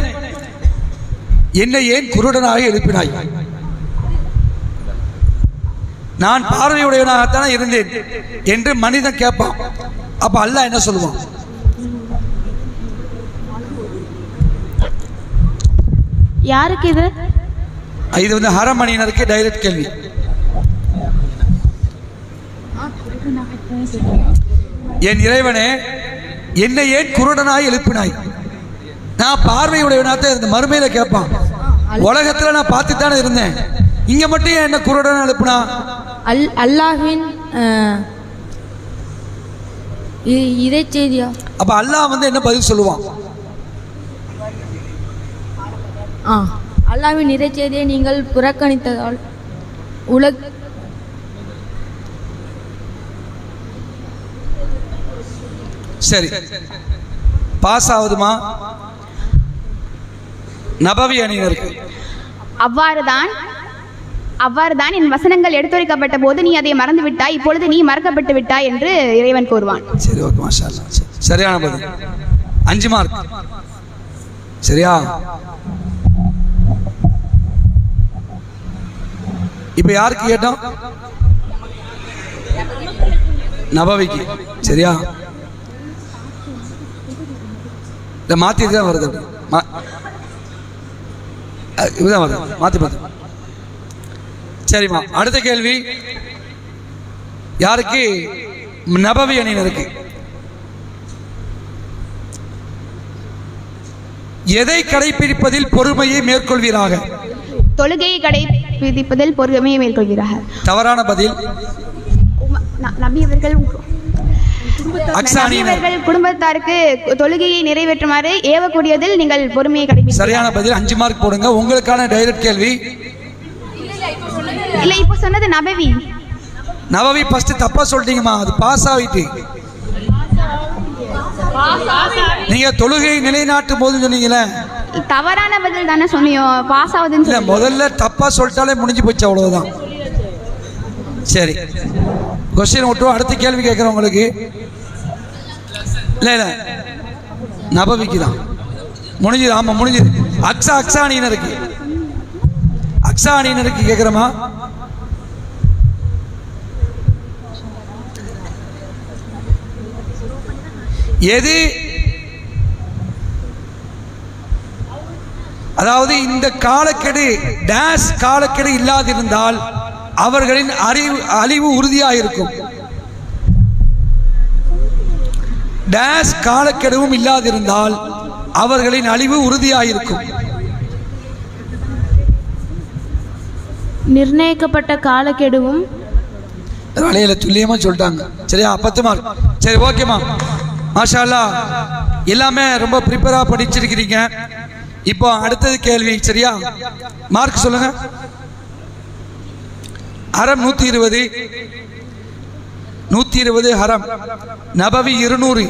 என்னை ஏன் குருடனாக எழுப்பினாய்? நான் பார்வையுடையவனாகத்தானே இருந்தேன் என்று மனிதன் கேட்பான். அப்ப அல்லாஹ் என்ன சொல்லுவான்? யாருக்கு இது? இது வந்து ஹரமணியினருக்கு டைரக்ட் கேள்வி. என் இறைவனே, என்னை ஏன் குருடனாய் எழுப்பினாய்? நான் பார்வையுடையவனாக இருந்த மறுமையில கேட்பான். உலகத்துல நான் பார்த்துத்தானே இருந்தேன், இங்க மட்டும் ஏன் என்ன குருடனா எழுப்புனா? அல்லாஹ்வின் இறை செய்தியா? அப்ப அல்லாஹ் வந்து என்ன பதில் சொல்லுவான்? அல்லாஹ்வின் இறை செய்தியை நீங்கள் புறக்கணித்ததால் சரி, பாஸ் ஆகுதுமா நபவி அணியினருக்கு? அவ்வாறுதான் என் வசனங்கள் எடுத்துரைக்கப்பட்ட போது நீ அதை மறந்து விட்டாய், இப்பொழுது நீ மறக்கப்பட்டு விட்டாய் என்று இறைவன் கூறுவான். சரி, ஓகே, மாஷா அல்லாஹ். சரியான பதில். 5 மார்க். சரியா? இப்ப யாருக்கு கேட்டோம்? நபவிக்கு. சரியா? இல்ல மாத்திட்டு தான் வருது. இதுதான் வருது, மாத்தி பார்த்து. சரிம்மா, அடுத்த கேள்வி யாருக்கு? நபவி அணியினருக்கு. எதை கடைபிடிப்பதில் பொறுமையை மேற்கொள்வீராக? தொழுகையை கடைபிடிப்பதில் பொறுமையை மேற்கொள்வீராக. தவறான பதில். நபி அவர்கள் குடும்பத்தாருக்கு தொழுகையை நிறைவேற்றுமாறு ஏவக்கூடியதில் நீங்கள் பொறுமையை கடைபிடிப்பீர்கள். சரியான பதில். 5 மார்க் போடுங்க. உங்களுக்கான டைரக்ட் கேள்வி. இல்ல, இப்போ சொன்னது நபவி. நபவி ஃபர்ஸ்ட் தப்பா சொல்லிட்டீங்கம்மா, அது பாஸ் ஆகிட்டு. நீங்க தொழுகை நிலைநாட்டும் போது சொன்னீங்களே, தவறான பதில் தானே சொன்னியோ, பாஸ் ஆகுதுன்னு. முதல்ல தப்பா சொல்லிட்டாலே முடிஞ்சு போச்சு, அவ்வளவுதான். சரி, கொஸ்டின் விட்டுரும். அடுத்த கேள்வி கேட்குறேன் உங்களுக்கு. இல்லை நபவிக்கு தான் முடிஞ்சுது. ஆமாம், முடிஞ்சுது. அக்ஸா அணியினருக்கு. அக்ஸா அணியினருக்கு கேட்குறமா? எது, அதாவது இந்த காலக்கெடு டேஷ் காலக்கெடு இல்லாதிருந்தால் அவர்களின் அழிவு உறுதியாக இருக்கும். டேஷ் காலக்கெடுவும் இல்லாதிருந்தால் அவர்களின் அழிவு உறுதியாக இருக்கும். நிர்ணயிக்கப்பட்ட காலக்கெடுவும் வலையில துல்லியமா சொல்லிட்டாங்க. சரியா? 10 மார்க். சரி, ஓகேமா, மாஷா அல்லாஹ். எல்லாமே ரொம்ப ப்ரிப்பேரா படிச்சிருக்கிறீங்க. இப்போ அடுத்தது கேள்வி. சரியா? மார்க் சொல்லுங்க. ஹரம் 120 ஹரம். நபவி 200,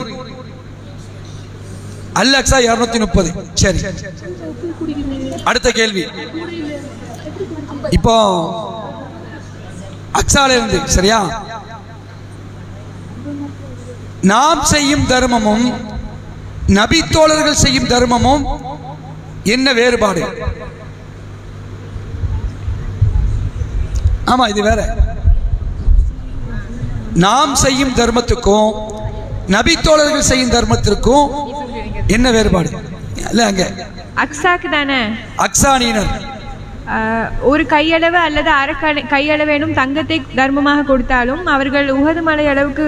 அல் அக்ஸா 230. சரி, அடுத்த கேள்வி. இப்போ அக்ஸால இருந்து. சரியா? நாம் செய்யும் தர்மமும் நபி தோழர்கள் செய்யும் தர்மமும் என்ன வேறுபாடு? ஆமா, இது வேற. நாம் செய்யும் தர்மத்துக்கும் நபி தோழர்கள் செய்யும் தர்மத்திற்கும் என்ன வேறுபாடு? இல்ல, அங்க அக்ஸாக்கு தானே? அக்ஸானியினர் ஒரு கையளவு அல்லது அரை கையளவேனும் தங்கத்தை தர்மமாக கொடுத்தாலும் அவர்கள் உஹது மலை அளவுக்கு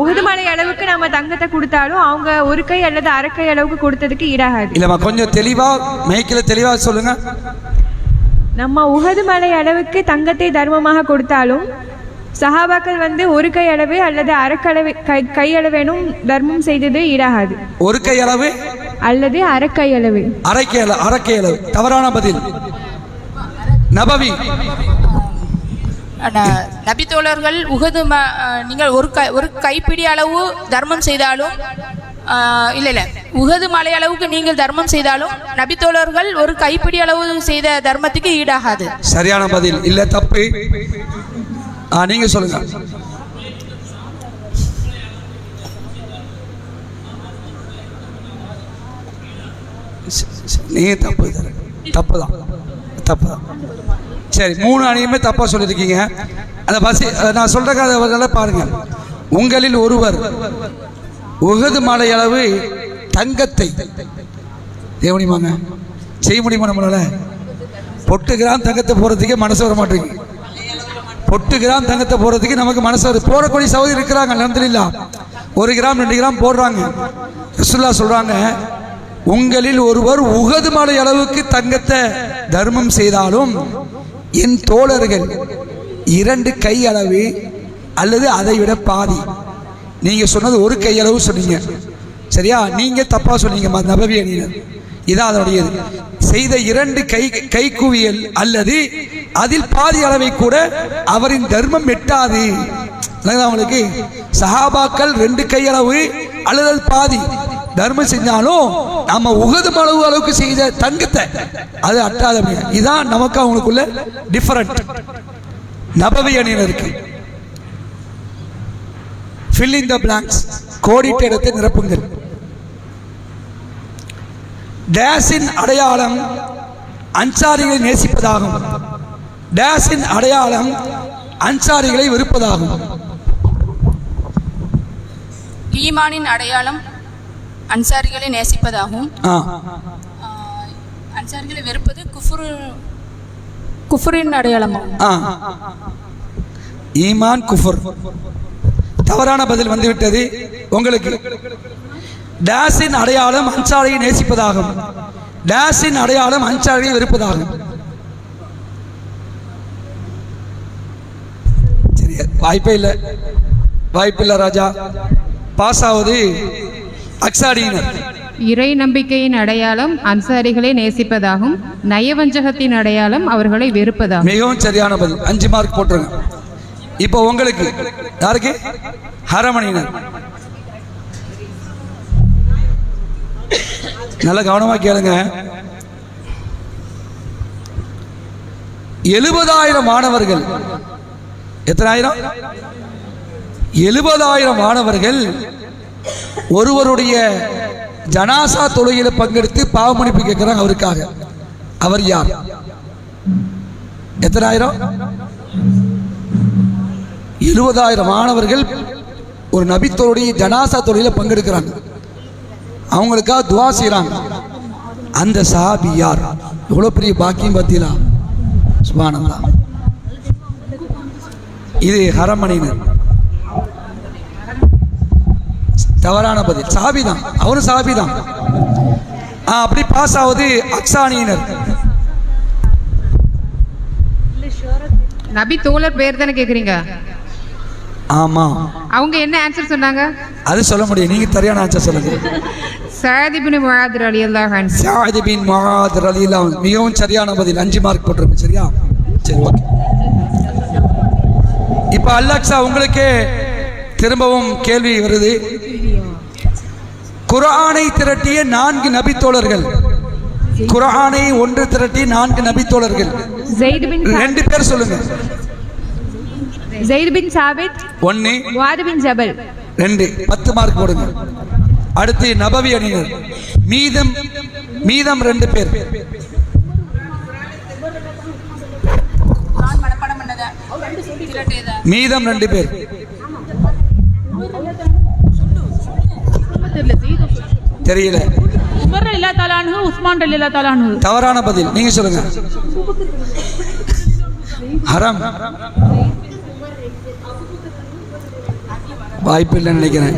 உஹது மலை அளவுக்கு நம்ம தங்கத்தை கொடுத்தாலும் அவங்க ஒரு கை அல்லது அரை கை அளவுக்கு கொடுத்ததுக்கு ஈடாகாது. இல்லம்மா, கொஞ்சம் தெளிவா மைக்கில் தெளிவா சொல்லுங்க. நம்ம உஹது மலை அளவுக்கு தங்கத்தை தர்மமாக கொடுத்தாலும் சஹாபாக்கள் வந்து ஒரு கை அளவு அல்லது அரைக்களவு கை அளவேனும் தர்மம் செய்தது ஈடாகாது. ஒரு கை அளவு அல்லது அரைக்கை அளவு. அரைக்கை அளவு தவறான பதில். நபவி நபித்தோழர்கள் நீங்கள் ஒரு கைப்பிடி அளவு தர்மம் செய்தாலும் இல்லை உகது மலை அளவுக்கு நீங்கள் தர்மம் செய்தாலும் நபித்தோழர்கள் ஒரு கைப்பிடி அளவு செய்த தர்மத்துக்கு ஈடாகாது. சரியான பதில். இல்ல தப்பு. நீங்க சொல்லுங்க. நீங்க தப்புதான். சரி, 3 அணியுமே தப்பா சொல்லியிருக்கீங்க. அந்த பசி நான் சொல்ற கதை பாருங்க. உங்களில் ஒருவர் உகது மலை அளவு தங்கத்தை செய்ய முடியுமா? நம்மளால பொட்டு கிராம் தங்கத்தை போறதுக்கு மனசு வர மாட்டேங்குது. பொட்டு கிராம் தங்கத்தை போறதுக்கு நமக்கு மனசு வரும். போறக்கூடிய சகோதரி இருக்கிறாங்க, அல்ஹம்துலில்லாஹ். 1 கிராம் 2 கிராம் போடுறாங்க. ரசூலுல்லாஹ் சொல்றாங்க, உங்களில் ஒருவர் உகது மலை அளவுக்கு தங்கத்தை தர்மம் செய்தாலும் என் தோழர்கள் 2 கை அளவு அல்லது அதை விட பாதி. நீங்க சொன்னது 1 கை அளவு சொன்னீங்க, சரியா? நீங்க தப்பா சொன்னீங்க. நபவி அணியினர் இதான் அதனுடையது. செய்த 2 கை குவியல் அல்லது அதில் பாதி அளவை கூட அவரின் தர்மம் எட்டாது. அவங்களுக்கு சஹாபாக்கள் 2 கை அளவு அல்லது பாதி தர்மம் செஞ்சாலும் நம்ம உகது அளவுக்கு செய்த தங்கத்தை அது அட்டாத. இதுதான் நமக்கு அவங்களுக்குள்ள டிஃபரண்ட். நபவி அணியினருக்கு fill in the blanks, கோடிட்ட இடத்தை நிரப்புங்கள். டேஸின் அடையாளம் அன்சாரிகளை நேசிப்பதாகும். டேஸின் அடையாளம் அன்சாரிகளை வெறுப்பதாகும். ஈமானின் அடையாளம் அன்சாரிகளை நேசிப்பதாகும். அன்சாரிகளை வெறுப்பது குஃபரின் அடையாளம். ஈமான் குஃபர். தவறான பதில் வந்துவிட்டது உங்களுக்கு. டேஸின் அடையாளம் அன்சாரியை நேசிப்பதாகும். டேஸின் அடையாளம் அன்சாரியை வெறுப்பதாகும். சரி, வாய்ப்பில்லை ராஜா. பாஸ் ஆவது அக்ஸாடியினர். இறை நம்பிக்கையின் அடையாளம் அன்சாரிகளை நேசிப்பதாகும். நயவஞ்சகத்தின் அடையாளம் அவர்களை வெறுப்பதாகும். மிகவும் சரியான பதில். 5 மார்க் போட்டுருங்க. இப்போ உங்களுக்கு யாருக்கு? ஹரமணியினர். நல்ல கவனமா கேளுங்க. 70,000 மாணவர்கள். எத்தனாயிரம்? 70,000 மாணவர்கள் ஒருவருடைய ஜனாசா தொழுகையில பங்கெடுத்து பாவமன்னிப்பு கேட்கிறாங்க அவருக்காக. அவர் யார்? எத்தனாயிரம்? 70,000 மாணவர்கள் ஒரு நபித்தோடைய ஜனாசா தொழுகையில பங்கெடுக்கிறாங்க. அவங்களுக்காக துவா செய்யறாங்க. அந்த சஹாபி யார்? எவ்வளவு பெரிய பாக்கியம் பார்த்தீங்களா? சுப்ஹானல்லாஹ். இது ஹரமணியினர். தவறான பதில். சஹாபி தான், அவரும் சஹாபி தான். அப்படி பாஸ் ஆவது அக்ஸானியினர். நபி தோழர் பேர் தானே கேக்குறீங்க? ஆமா. அவங்க என்ன ஆன்சர் சொன்னாங்க? அது சொல்ல முடியும். நீங்க சரியான ஆன்சர் சொல்லுங்க. சஅத் இப்னு முஆத் ரலியல்லாஹு அன்ஹு. சஅத் இப்னு முஆத் ரலியல்லாஹு அன்ஹு. மிகவும் சரியான பதில். 5 மார்க் போட்டுருங்க. சரியா? சரி, ஓகே. இப்போ அல்லாஹ்ஸா உங்களுக்கு திரும்பவும் கேள்வி வருது. குர்ஆனை திரட்டிய 4 நபித்தோழர்கள். குர்ஆனை ஒன்று திரட்டிய 4 நபித்தோழர்கள். 2 பேர் சொல்லுங்க. ज़ैद बिन साबित 1, मुआद बिन जबल 2. 10 மார்க் போடுங்க. அடுத்து நபவி அணியினர். மீதம் 2 பேர். மீதம் 2 பேர். தெரியல. உமர் ரலியல்லாஹு தஆலா அன்ஹு, உஸ்மான் ரலியல்லாஹு தஆலா அன்ஹு. தவறான பதில். நீங்க சொல்லுங்க. ஹரம். வாய்ப்பு இல்லைன்னு நினைக்கிறேன்.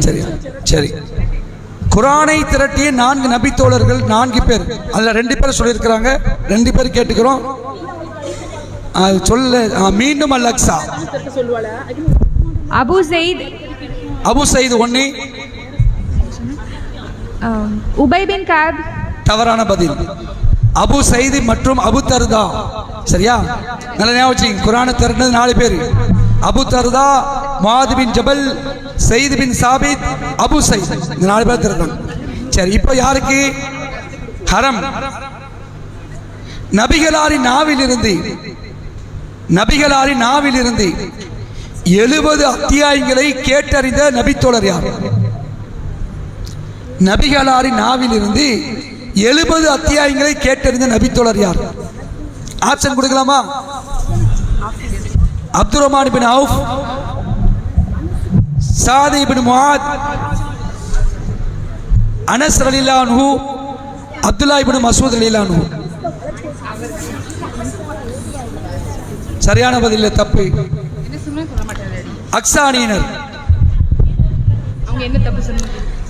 சரி. குர்ஆனை திரட்டிய 4 நபித்தோழர்கள் 4 பேர். அதுல 2 பேர் சொல்லியிருக்கிறாங்க. 2 பேர் கேட்டுக்கிறோம். சொல்ல மீண்டும் அல் அக்ஸா. அபு சயீத். அபு சயீத் ஒன்று. உபை பின் கஅப். தவறான பதில். அபு சயீத் மற்றும் அபு தர்தா. சரியா? நல்ல ஞாபகம் வச்சுங்க. குர்ஆனை திரட்டினது 4 பேர். அபு தர்தா, முஆத் பின் ஜபல், சயீத் பின் சாபித், அபு சயீத். இந்த 4 பேர் திரட்டாங்க. சரி, இப்போ யாருக்கு ஹரம்? நபிகளாரின் நாவிலிருந்து 70 அத்தியாயங்களை கேட்டறிந்த நபித்தோழர் யார்? நபிகளாரின் நாவிலிருந்து 70 அத்தியாயங்களை கேட்டறிந்த நபித்தோழர் யார்? ஆப்ஷன் கொடுக்கலாமா? அப்துர் ரஹ்மான் பின் அவுஃப், சாத் இப்னு முஆத், அனஸ் ரலியல்லாஹு அன்ஹு, அப்துல்லா இப்னு மஸ்ஊத் ரலியல்லாஹு அன்ஹு. சரியான பதில் தப்பு. அக்ஸானியினர்.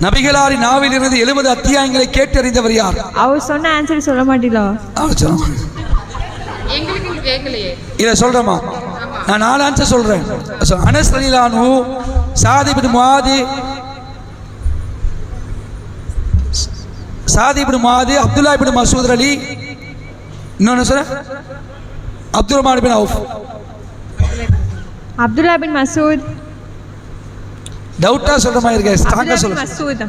நபிகளாரின் நாவிலிருந்து 70 அத்தியாயங்களை கேட்டறிந்தவர் யார்? அவர் சொன்ன ஆன்சர் சொல்ல மாட்டீங்களா? இதை சொல்றேமா? நான் 4 ஆன்சர் சொல்றேன். அனஸ் ரலியல்லாஹு அன்ஹு, சாத் இப்னு முஆத், அப்துல்லா இப்னு மஸ்ஊத் அலி, இன்னொன்னு சொல்ற அப்துர் ரஹ்மான் பின் அவுஃப். அப்துல்லா பின் மஸ்ஊத். டவுட்டா சொல்ற மாதிரி இருக்கே, ஸ்ட்ராங்கா சொல்லுங்க. மஸ்ஊத்.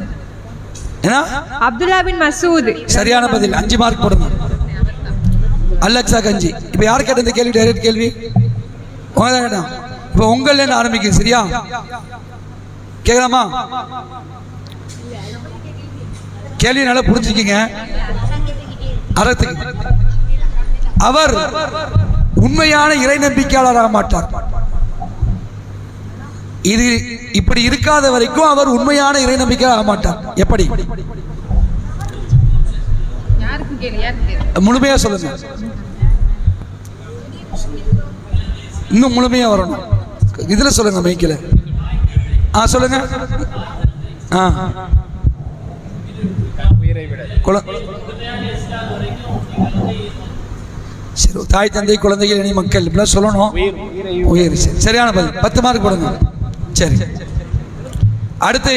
என்ன? அப்துல்லா பின் மஸ்ஊத். சரியான பதில். 5 மார்க் போடுங்க. அல்-அக்ஸா கஞ்சி. இப்போ யார் கேட்ட இந்த கேள்வி? டைரக்ட் கேள்வி உங்க தான் கேட்டான். இப்போ உங்கள்ல இருந்து ஆரம்பிக்குது. சரியா? கேட்கலாமா? கேள்வி நல்லா புரிஞ்சுக்கிங்க. அறத்துக்கு அவர் உண்மையான இறை நம்பிக்கையாளராக மாட்டார். இது இப்படி இருக்காத வரைக்கும் அவர் உண்மையான இறை நம்பிக்கையாளர் ஆக மாட்டார். எப்படி? முழுமையா சொல்லுங்க. இன்னும் முழுமையா வரணும். இதுல சொல்லுங்க, மைக்கில. சொல்லுங்க. சரி, தாய் தந்தை குழந்தைகள் இனி மக்கள் இப்படிலாம் சொல்லணும். உயிர். சரியான பதில். 10 மார்க் போடுங்க. சரி, அடுத்து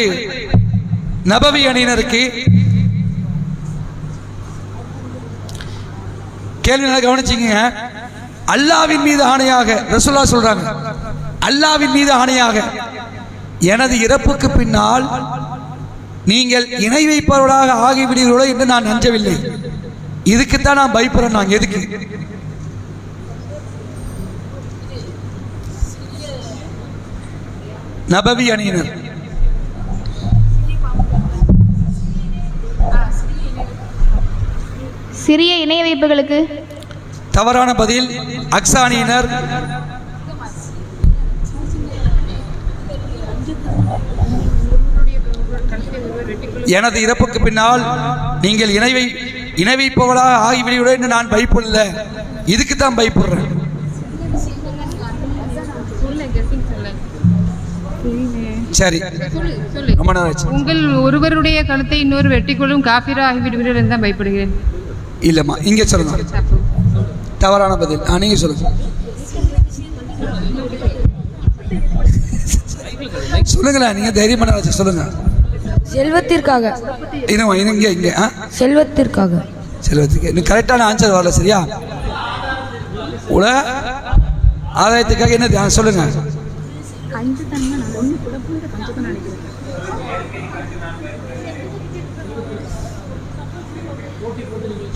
நபவி அணியினருக்கு கேள்வி நல்லா கவனிச்சிங்க. அல்லாஹ்வின் மீது ஆணையாக ரசூலுல்லாஹ் சொல்றாங்க, அல்லாஹ்வின் மீது ஆணையாக எனது இறப்புக்கு பின்னால் நீங்கள் இணை வைப்பவர்களாக ஆகிவிடுவீர்களோ என்று நான் அஞ்சவில்லை. இதுக்குத்தான் நான் பயப்படுறேன். நாங்கள் எதுக்கு? நபவி அணியினர். சிறிய இணைய வைப்புகளுக்கு தவறான பதில். அக்ஸானியினர். எனது இறப்புக்கு பின்னால் நீங்கள் இணை வைப்பவர்களாக ஆகிவிடுவீர்களோ என்று நான் பயப்படல. இதுக்கு தான் பயப்படுறேன். சரி, ரொம்ப நாளாச்சு. உங்கள் ஒருவருடைய கழுத்தை இன்னொரு வெட்டிக்கொள்ளும் காபிரா ஆகிவிடுவீர்கள் தான் பயப்படுகிறேன். இல்லம்மா, இங்கே சொல்லுங்க. தவறான பதில். நீங்க சொல்லுங்க. சொல்லுங்களேன், நீங்க தைரியமான சொல்லுங்க. செல்வத்திற்காக. இங்க செல்வத்திற்காக. செல்வத்துக்கு கரெக்டான ஆன்சர் வரல. சரியா? உலக ஆதாயத்துக்காக என்ன சொல்லுங்க.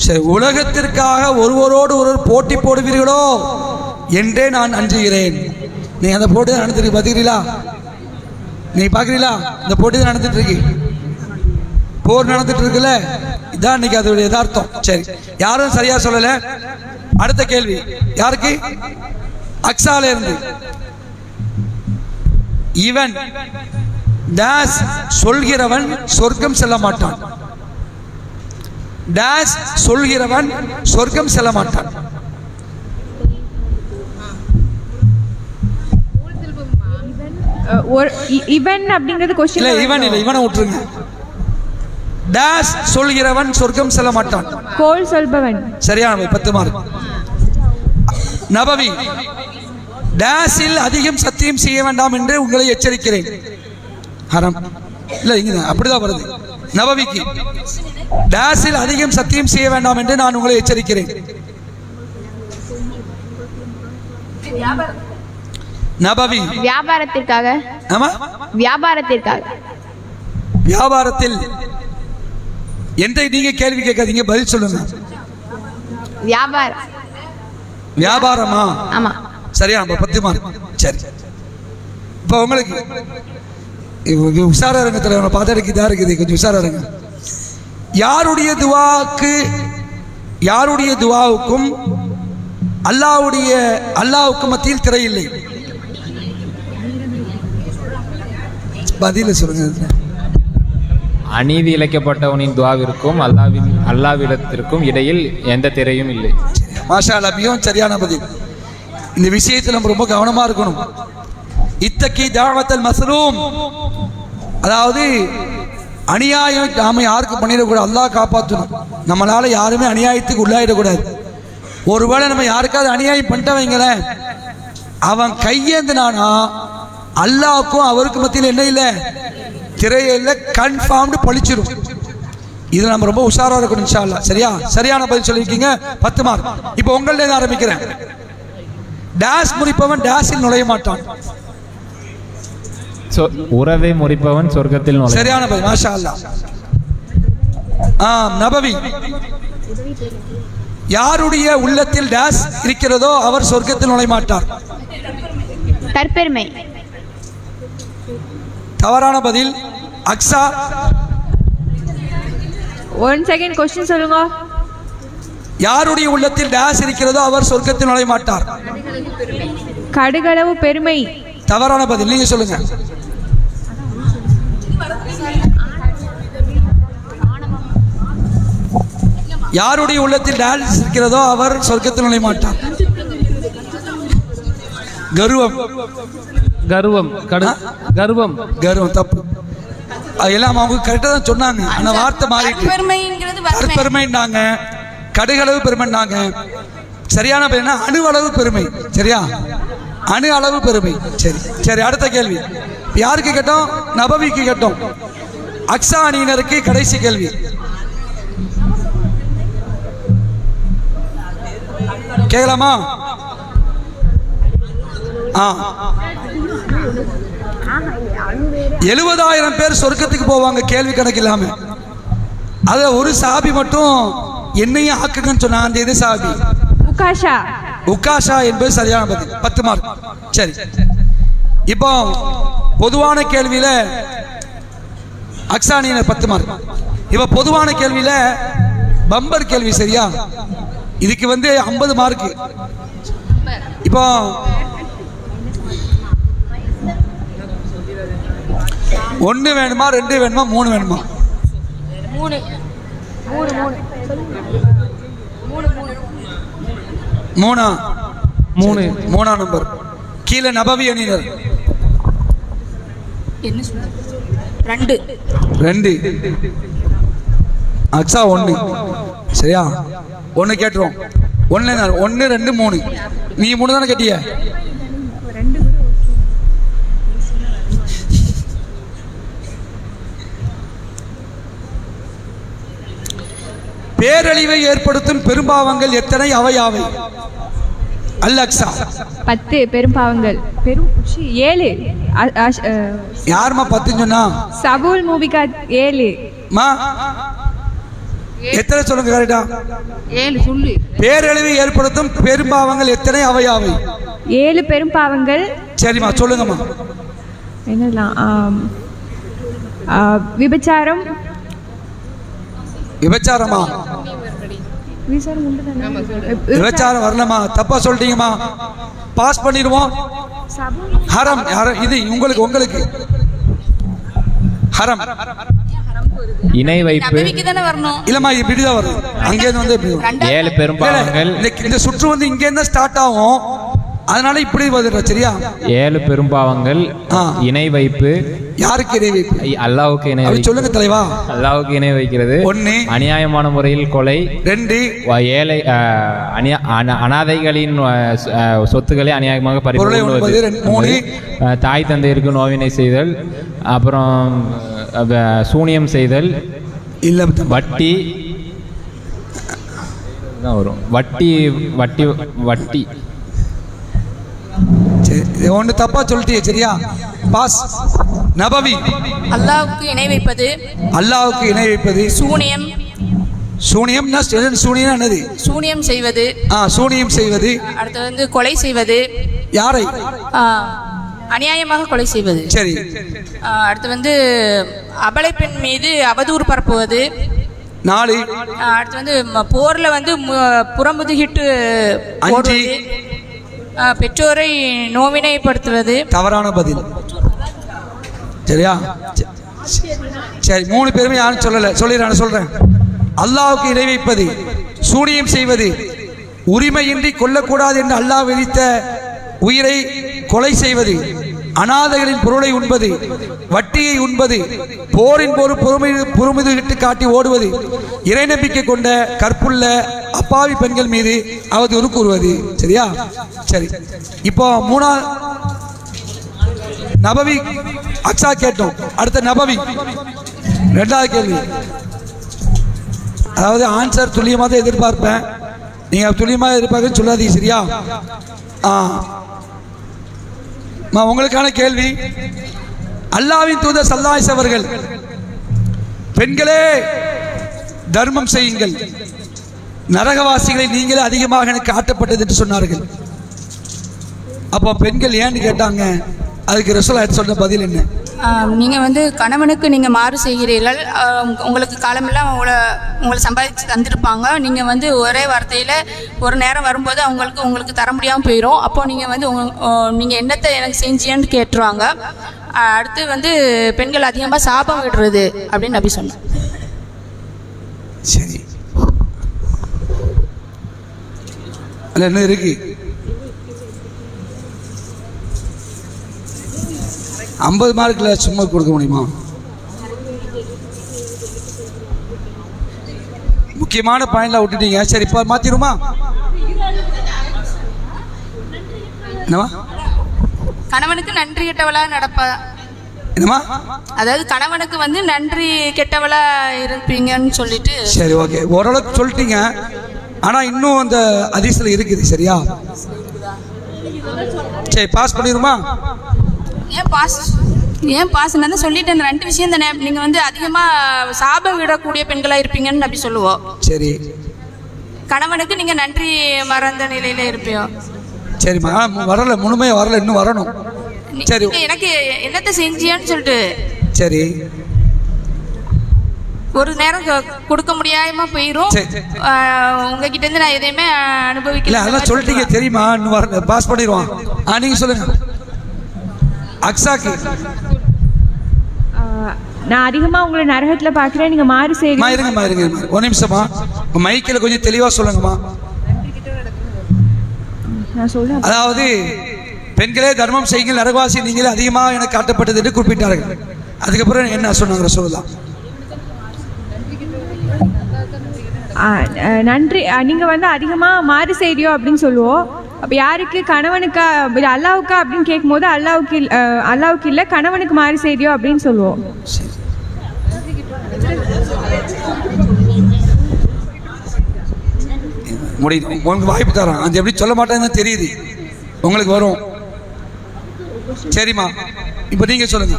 சரி, உலகத்திற்காக ஒருவரோடு ஒருவர் போட்டி போடுவீர்களோ என்றே நான் அஞ்சுகிறேன். நீ அந்த போட்டி தான் நடந்துட்டு பாத்துக்கிறீங்களா? நீ பாக்குறீங்களா? இந்த போட்டி தான் நடந்துட்டு இருக்கு. போர் நடந்துட்டு இருக்குல்ல, இதான் இன்னைக்கு அதோடைய யதார்த்தம். சரி, யாரும் சரியா சொல்லல. அடுத்த கேள்வி யாருக்கு? அக்ஸால இருந்து. இவன் டேஸ் சொல்கிறவன் சொர்க்கம் செல்ல மாட்டான். டேஸ் சொல்கிறவன் சொர்க்கம் செல்ல மாட்டான். இவன் அப்படிங்கிறது क्वेश्चन இல்ல. இவன் இல்ல, இவனை விட்டுருங்க. டேஸ் சொல்கிறவன் சொர்க்கம் செல்ல மாட்டான். கோல் சொல்பவன். சரியான 10 மார்க். நபவி டேஸில் அதிகம் சத்தியம் செய்ய வேண்டாம் என்று உங்களை எச்சரிக்கிறேன். ஹரம் இல்ல இங்க அப்படிதான் வருது. நபவிக்கு டேஸில் அதிகம் சத்தியம் செய்ய வேண்டாம் என்று நான் உங்களை எச்சரிக்கிறேன். நபவி வியாபாரத்திற்காக. ஆமா, வியாபாரத்திற்காக. வியாபாரத்தில் எந்த நீங்க கேள்வி கேட்காதீங்க, பதில் சொல்லுங்க. வியாபாரம். வியாபாரமா? ஆமா. சரியா? 10 மார்க். சரி, இப்போ உங்களுக்கு உஷாரா இருங்க. தலைவனை பார்த்தாருக்கு இதா இருக்குது, கொஞ்சம் உஷாரா இருங்க. யாருடைய துவாவுக்கும் அல்லாஹ்வுக்கும் மத்தியில் திரை இல்லை. பதில சொல்லுங்க. அநீதி இழைக்கப்பட்டவனின் துவாவிற்கும் அல்லாவிடத்திற்கும் இடையில் எந்த திரையும் இல்லை. மாஷா அல்லாஹ், மிகவும் சரியான பதில். இந்த விஷயத்தில் நம்ம ரொம்ப கவனமா இருக்கணும். இத்தகி தாவத்தல் மஸ்லூம், அதாவது அநியாயம் நாம யாருக்கு பண்ணிடக்கூடாது, அல்லாஹ் காப்பாற்றணும். நம்மளால யாருமே அநியாயத்துக்கு உள்ளாயிடக்கூடாது. ஒருவேளை நம்ம யாருக்காவது அநியாயம் பண்ணிட்டவங்களேன், அவன் கையேந்தினானா அல்லாஹ்வுக்கும் அவருக்கு மத்தியில் என்ன இல்லை, திரையில கன்ஃபார்ம்டு பழிச்சிடும். இது நம்ம ரொம்ப உஷாரா இருக்கணும் இன்ஷா அல்லாஹ். சரியா? சரியான பதில் சொல்லியிருக்கீங்க. 10 மார்க். இப்போ உங்கள்ட்ட ஆரம்பிக்கிறேன். டேஸ் முறிப்பவன் டேஸில் நுழைய மாட்டான். உறவை முறிப்பவன் சொர்க்கத்தில் நுழைய. சரியான பதில், மாஷா அல்லாஹ். நபவி யாருடைய உள்ளத்தில் டேஸ் இருக்கிறதோ அவர் சொர்க்கத்தில் நுழைய மாட்டார். தற்பெருமை. தவறான பதில். அக்ஸா 1 செகண்ட் கொஸ்டின் சொல்லுங்க. யாருடைய உள்ளத்தில் டேஸ் இருக்கிறதோ அவர் சொர்க்கத்தில் நுழைய மாட்டார். கடுகளவு பெருமை. தவறான பதில். நீங்க சொல்லுங்க. யாருடைய உள்ளத்தில் டேஸ் இருக்கிறதோ அவர் சொர்க்கத்தில் நுழைய மாட்டார். கர்வம். கர்வம். கர்வம். கர்வம் தப்பு. எல்லாம் அவங்க கரெக்டாக தான் சொன்னாங்க, ஆனால் வார்த்தை மாறிட்டு பெருமைன்னாங்க, கடுகளவு பெருமைன்னாங்க. சரியான பேர் அணு அளவு பெருமை. சரியா? அணு அளவு பெருமை. சரி சரி, அடுத்த கேள்வி யாருக்கு கேட்டோம்? நபவிக்கு கேட்டோம். அக்ஸா அணியினருக்கு கடைசி கேள்வி. கேட்கலாமா? 70,000 பேர் சொர்க்கத்துக்கு போவாங்க கேள்வி கணக்கு இல்லாம. அத ஒரு சாபி மட்டும் என்னையும் ஆக்குங்கன்னு சொன்னாங்க. அந்த இது சாபி உகாஷா. உகாஷா என்பது சரியான பதில். 10 மார்க். சரி, இப்போ பொதுவான கேள்வியில அக்ஸானியர் 10 மார்க். இப்போ பொதுவான கேள்வியில பம்பர் கேள்வி. சரியா? இதுக்கு 50 மார்க். இப்போ 1 வேணுமா, 2 வேணுமா, 3 வேணுமா? 3 நம்பர். கீழே நபவி அணியினர் 2. அக்ஸா 1. சரியா? 1 கேட்டுரும். 1 2 3. நீ 3 தானே கேட்டிய? பேரழிவை ஏற்படுத்தும் பெரும்பாவங்கள் எத்தனை? அவை யாவை? அல்-அக்ஸா 10 பெரும்பாவங்கள். 7. யாருமா 10 சொன்னா? சபூல் மூபிகாத் 7. மா எத்தனை சொல்லுங்க கரெக்டா? 7 சொல்லு. பேரழிவை ஏற்படுத்தும் பெரும்பாவங்கள் எத்தனை? அவை யாவை? 7 பெரும்பாவங்கள். சரிம்மா சொல்லுங்கம்மா. என்னலாம்? விபச்சாரம். விபச்சாரமா? விபச்சாரம் வரலமா? தப்பா சொல்லிட்டீங்கம்மா. பாஸ் பண்ணிடுவோம். ஹரம். இது உங்களுக்கு ஹரம் இணை வைப்பு. இல்லம்மா, இப்படிதான் வரும். அங்கே இருந்து 7 பெரும்பாவங்கள். இந்த சுற்று இங்கே இருந்து ஸ்டார்ட் ஆகும். அதனால இப்படி வந்துடுற. சரியா? 7 பெரும்பாவங்கள் இணை வைப்பு. யாருக்கு இணை வைப்பு? அல்லாஹ்வுக்கு இணை வைப்பு. சொல்லுங்க தலைவா. அல்லாஹ்வுக்கு இணை வைக்கிறது. 1 அநியாயமான முறையில் கொலை. 2 ஏழை அனாதைகளின் சொத்துக்களை அநியாயமாக பறிப்பது. 3 தாய் தந்தையருக்கு நோவினை செய்தல். அப்புறம் சூனியம் செய்தல். இல்ல வட்டி தான் வரும். வட்டி வட்டி வட்டி. ஒன்று தப்பா சொல்லிட்டே. சரியா? பாஸ். நபவி. அல்லாஹ்வுக்கு இணை வைப்பது. அல்லாஹ்வுக்கு இணை வைப்பது. சூனியம். சூனியம்னா சூனியம் என்னது? சூனியம் செய்வது. சூனியம் செய்வது. அடுத்து வந்து கொலை செய்வது. யாரை? அநியாயமாக கொலை செய்வது. சரி. அடுத்து வந்து அபலை பெண் மீது அவதூறு பரப்புவது. 4 அடுத்து வந்து போர்ல வந்து புறமுதுகிட்டு 5 பெற்றோரை நோவினைப்படுத்துவது. தவறான பதில். சரியா? சரி, 3 பேருமே யாரும் சொல்லல. சொல்றேன். அல்லாஹ்வுக்கு இணை வைப்பது, சூனியம் செய்வது, உரிமையின்றி கொல்லக்கூடாது என்று அல்லாஹ் விதித்த உயிரை கொலை செய்வது, அநாதைகளின் பொருளை உண்பது, வட்டியை உண்பது, போரின் போது புறமுதுகிட்டு காட்டி ஓடுவது, இறை நம்பிக்கை கொண்ட கற்புள்ள அப்பாவி பெண்கள் மீது அவதூறு கூறுவது. சரியா? சரி. இப்போ 3 நபவி அக்ஸா கேட்டோம். அடுத்த நபவி 2வது கேள்வி. அதாவது ஆன்சர் துல்லியமாக தான் எதிர்பார்ப்பேன். நீங்க துல்லியமாக எதிர்பார்க்க சொல்லாதீங்க. சரியா? உங்களுக்கான கேள்வி. அல்லாஹ்வின் தூதர் ஸல்லல்லாஹு அலைஹி அவர்கள் பெண்களே தர்மம் செய்யுங்கள், நரகவாசிகளை நீங்களே அதிகமாக எனக்கு காட்டப்பட்டது என்று சொன்னார்கள். அப்போ பெண்கள் ஏன்னு கேட்டாங்க. அதுக்கு ரசூலுல்லாஹ் சொன்ன பதில் என்ன? நீங்கள் வந்து கணவனுக்கு நீங்கள் மாறு செய்கிறீர்கள். உங்களுக்கு காலமெல்லாம் உங்களை சம்பாதிச்சு தந்திருப்பாங்க. நீங்கள் வந்து ஒரே வார்த்தையில் ஒரு நேரம் வரும்போது உங்களுக்கு தர முடியாமல் போயிடும். அப்போது நீங்கள் வந்து நீங்கள் என்னத்தை எனக்கு செஞ்சீன்னு கேட்டுருவாங்க. அடுத்து வந்து பெண்கள் அதிகமாக சாபம் விடுறது அப்படின்னு நபி சொன்னாங்க. சரி, அதில் என்ன இருக்கு? 50 மார்க்கில் சும்மா கொடுக்க முடியுமா? முக்கியமான பாயிண்ட்ல விட்டுட்டீங்க. சரி, இப்போ மாத்திருமா? என்னமா? கணவனுக்கு நன்றி கெட்டவளா நடப்பா. என்னமா? அதாவது கணவனுக்கு வந்து நன்றி கெட்டவளா இருப்பீங்கன்னு சொல்லிட்டு. சரி, ஓகே, ஓரளவுக்கு சொல்லிட்டீங்க. ஆனா இன்னும் அந்த ஹதீஸ்ல இருக்குது. சரியா? சரி, பாஸ் பண்ணிடுமா? ஏன் பாஸ் நான் சொல்லிட்டேன். இந்த 2 விஷயம் தானே. நீங்கள் வந்து அதிகமாக சாபம் விடக்கூடிய பெண்களாக இருப்பீங்கன்னு நம்பி சொல்லுவோம். சரி. கணவனுக்கு நீங்கள் நன்றி மறந்த நிலையில் இருப்பியோ. சரிம்மா, வரல, முழுமையாக வரல, இன்னும் வரணும். சரி, எனக்கு என்னத்தை செஞ்சியான்னு சொல்லிட்டு. சரி, ஒரு நேரம் கொடுக்க முடியாம போயிடும். உங்ககிட்ட இருந்து நான் எதையுமே அனுபவிக்கல. அதெல்லாம் சொல்லிட்டீங்க தெரியுமா? இன்னும் வரல, பாஸ் பண்ணிடுவான். நீங்க சொல்லுங்க. அக்ஸாக்கு நான் அதிகமாக உங்களை நரகத்தில் பார்க்குறேன். நீங்கள் மாறு செய்யுங்க. இருங்க ஒரு நிமிஷமா. மைக்கில் கொஞ்சம் தெளிவாக சொல்லுங்கம்மா. நான் சொல்றேன். அதாவது பெண்களே தர்மம் செய்யுங்கள், நரகவாசி நீங்களே அதிகமாக எனக்கு காட்டப்பட்டது என்று குறிப்பிட்டார்கள். அதுக்கப்புறம் என்ன சொன்னாங்க சொல்லலாம்? நன்றி. நீங்கள் வந்து அதிகமாக மாறு செய்தியோ அப்படின்னு சொல்லுவோம். அப்போ யாருக்கு? கணவனுக்கா இல்லை அல்லாவுக்கா அப்படின்னு கேட்கும்போது அல்லாவுக்கு இல்லை, கணவனுக்கு மாறு செய்தியோ அப்படின்னு சொல்லுவோம். முடியுது. உங்களுக்கு வாய்ப்பு தரோம். அது எப்படி சொல்ல மாட்டேன்னு தெரியுது, உங்களுக்கு வரும். சரிம்மா, இப்போ நீங்கள் சொல்லுங்க.